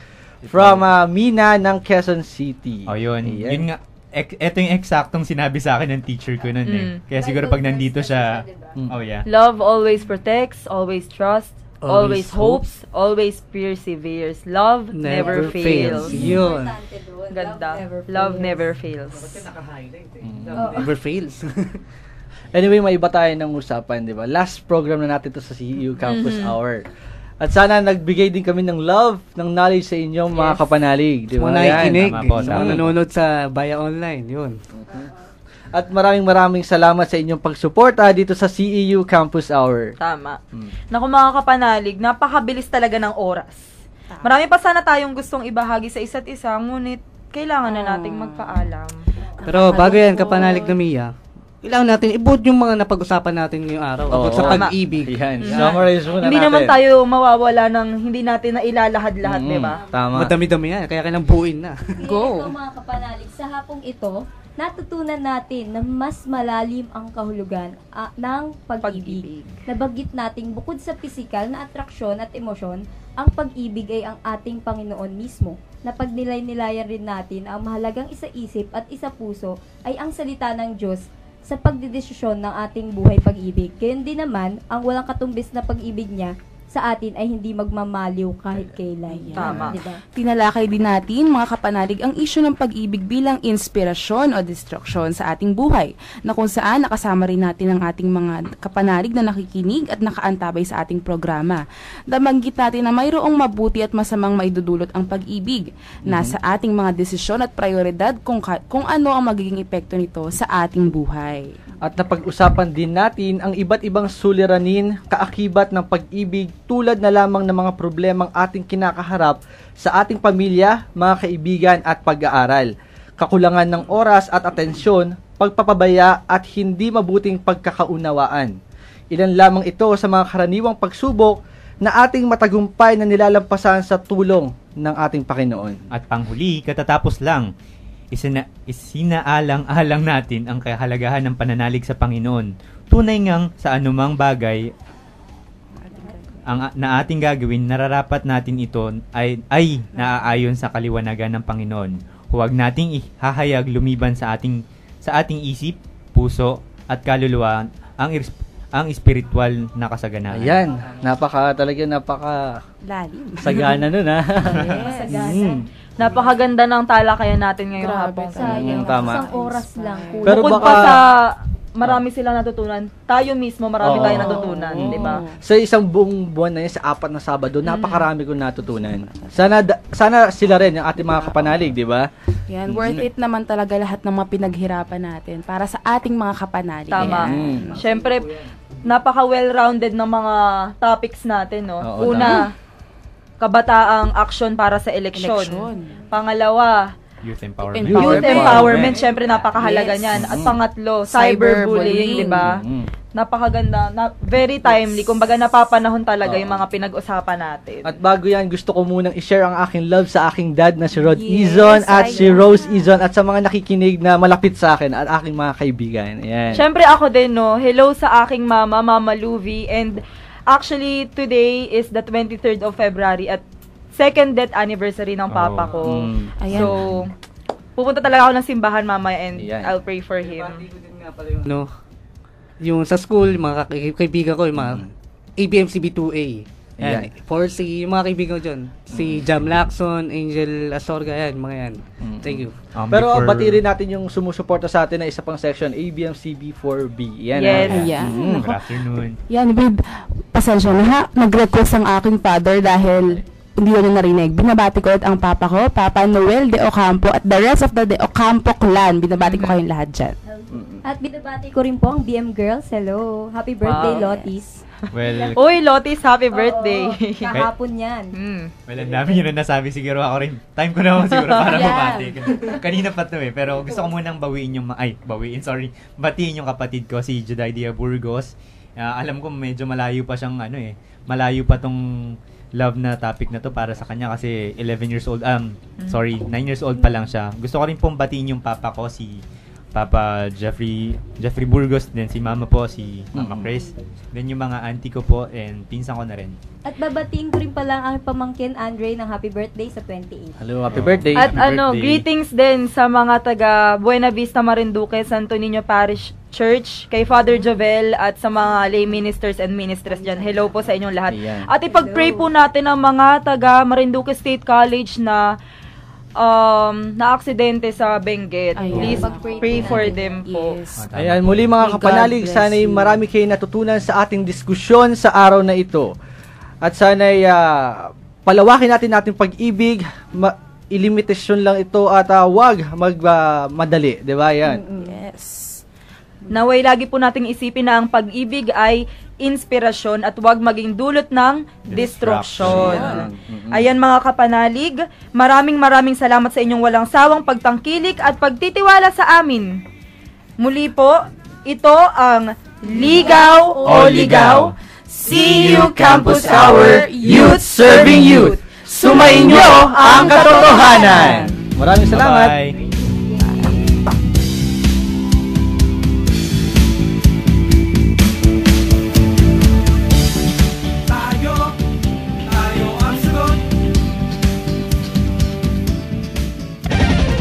From Mina ng Quezon City. Oh, yun. Yun nga. Ito yung eksaktong sinabi sa akin ng teacher ko nun eh. Kaya siguro pag nandito siya, oh yeah. Love always protects, always trusts, always hopes, always perseveres. Love never fails. Yun. Ganda. Love never fails. Never fails. Anyway, may iba tayo ng usapan, di ba? Last program na natin to sa CEU Campus Hour. At sana nagbigay din kami ng love, ng knowledge sa inyong mga kapanalig. Di ba? Mga nakikinig, mga nanonood sa Baya Online, yun. At maraming salamat sa inyong pagsuporta dito sa CEU Campus Hour. Tama. Naku mga kapanalig, napakabilis talaga ng oras. Marami pa sana tayong gustong ibahagi sa isa't isa, ngunit kailangan na nating magpaalam. Pero bago yan, kapanalig na Mia, kailangan natin i-boot yung mga napag-usapan natin ngayong araw about sa pag-ibig. Summarize muna Hindi natin. naman tayo mawawala ng hindi natin na ilalahad-lahat, di ba? Tama. Madami-dami yan, kaya kailangan buuin na. Go! Ito, mga kapanalig, sa hapong ito, natutunan natin na mas malalim ang kahulugan ng pag-ibig. Nabanggit natin bukod sa pisikal na atraksyon at emosyon, ang pag-ibig ay ang ating Panginoon mismo. Napagnilay-nilayan rin natin ang mahalagang isa-isip at isa-puso ay ang salita ng Diyos sa pagdedesisyon ng ating buhay pag-ibig. Gayon din naman, ang walang katumbis na pag-ibig niya sa atin ay hindi magmamaliw kahit kailan. Tama. Diba? Tinalakay din natin, mga kapanalig, ang isyu ng pag-ibig bilang inspirasyon o distraction sa ating buhay, na kung saan nakasama rin natin ang ating mga kapanalig na nakikinig at nakaantabay sa ating programa. Nabanggit natin na mayroong mabuti at masamang maidudulot ang pag-ibig. Nasa ating mga desisyon at prioridad kung ano ang magiging epekto nito sa ating buhay. At napag-usapan din natin ang iba't ibang suliranin, kaakibat ng pag-ibig, tulad na lamang ng mga problemang ating kinakaharap sa ating pamilya, mga kaibigan at pag-aaral. Kakulangan ng oras at atensyon, pagpapabaya at hindi mabuting pagkakaunawaan. Ilan lamang ito sa mga karaniwang pagsubok na ating matagumpay na nilalampasan sa tulong ng ating Panginoon. At panghuli, katatapos lang, isinaalang-alang natin ang kahalagahan ng pananalig sa Panginoon. Tunay ngang sa anumang bagay na ating gagawin, nararapat natin ito ay naaayon sa kaliwanagan ng Panginoon. Huwag nating ihahayag lumiban sa ating isip, puso at kaluluwa ang espiritual na kasaganahan. Ayan, napaka lalim. Sagana nun, ha? Yes. Napakaganda ng talakayan natin ngayong hapon. Tama. Isang oras lang. Pero Bukod baka pa sa marami silang natutunan, tayo mismo marami tayong natutunan, di ba? Sa isang buong buwan na yun, sa 4 na Sabado, napakarami kong natutunan. Sana sila rin, yung ating mga kapanalig, di ba? Yan, worth it naman talaga lahat ng mga pinaghirapan natin para sa ating mga kapanalig. Tama. Siyempre, napaka-well-rounded ng mga topics natin, no? Una, kabataang action para sa eleksyon. Pangalawa, Youth empowerment. Youth empowerment, syempre napakahalaga niyan. At pangatlo, cyberbullying, di ba? Napakaganda, very timely. Kumbaga napapanahon talaga yung mga pinag-usapan natin. At bago yan, gusto ko munang i-share ang aking love sa aking dad na si Rod Izon at si Rose Izon at sa mga nakikinig na malapit sa akin at aking mga kaibigan. Ayan. Syempre ako din, no? Hello sa aking mama, Mama Luvi. And actually, today is the 23rd of February at second death anniversary ng papa ko. Ayan. So, pupunta talaga ako ng simbahan mamaya and I'll pray for him. No, yung sa school, yung mga kaibigan ko, yung mga ABM-CB2A. Yan. For yung mga kaibigan ko dyan. Si Jam Lacson, Angel Asorga, yan, mga yan. Thank you. Pero bati rin natin yung sumusuporta sa atin na isa pang section, ABM-CB4B. Yan. Yes. Good afternoon. Yan, babe, pasensya na ha. Nag-request ang aking father dahil hindi ko na narinig. Binabati ko ulit ang papa ko, Papa Noel de Ocampo, at the rest of the De Ocampo clan. Binabati ko kayong lahat dyan. At binabati ko rin po ang BM Girls. Hello. Happy birthday, Lotis. Well, Uy, Lotis, happy birthday. Kahapon yan. Well, ang dami yun na nasabi. Siguro ako rin. Time ko naman siguro para mabati. Kanina pa to pero gusto ko munang batiin yung kapatid ko, si Jedidia Burgos. Alam ko medyo malayo pa siyang malayo pa tong love na topic na to para sa kanya kasi 11 years old, 9 years old pa lang siya. Gusto ko rin pong batiin yung papa ko, si Papa Jeffrey Burgos, then si mama po, si Mama Chris, then yung mga auntie ko po, and pinsan ko na rin. At babatiin ko rin pala ang pamangkin Andre ng happy birthday sa 28. Hello, happy birthday. At happy birthday. Greetings din sa mga taga Buena Vista Marinduque, Santo Niño Parish Church, kay Father Jovel at sa mga lay ministers and ministers dyan. Hello po sa inyong lahat. Ayan. At ipag-pray po natin ang mga taga Marinduque State College na na-aksidente sa Benguet. Please pray for them po. Ayan, muli mga kapanalig, sana'y marami kayo natutunan sa ating diskusyon sa araw na ito. At sana'y palawakin natin pag-ibig, ilimitasyon lang ito at wag magmadali, di ba? Yan. Yes. Naway lagi po nating isipin na ang pag-ibig ay inspirasyon at huwag maging dulot ng destruction. Ayan mga kapanalig, maraming salamat sa inyong walang sawang pagtangkilik at pagtitiwala sa amin. Muli po, ito ang Ligaw o Ligaw. See you Campus Hour, Youth Serving Youth. Sumainyo ang katotohanan. Maraming salamat. Bye.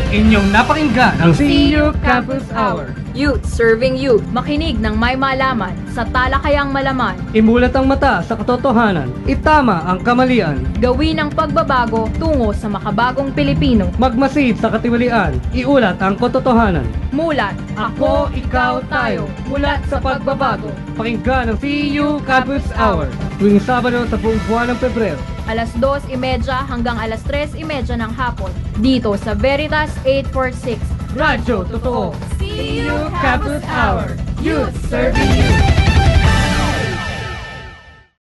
Inyong napakinggan ang CU Campus Hour. Youth Serving Youth. Makinig ng may malaman sa talakayang malaman. Imulat ang mata sa katotohanan. Itama ang kamalian. Gawin ang pagbabago tungo sa makabagong Pilipino. Magmasid sa katiwalian. Iulat ang katotohanan. Mulat, ako, ikaw, tayo. Mulat sa pagbabago. Pakinggan ang CU Campus Hour. Tuwing Sabado sa buong buwan ng Pebrero. Alas 2:30 hanggang alas 3:30 ng hapon. Dito sa Veritas 846. Radyo Totoo. CU Campus Hour. Youth Serving Youth.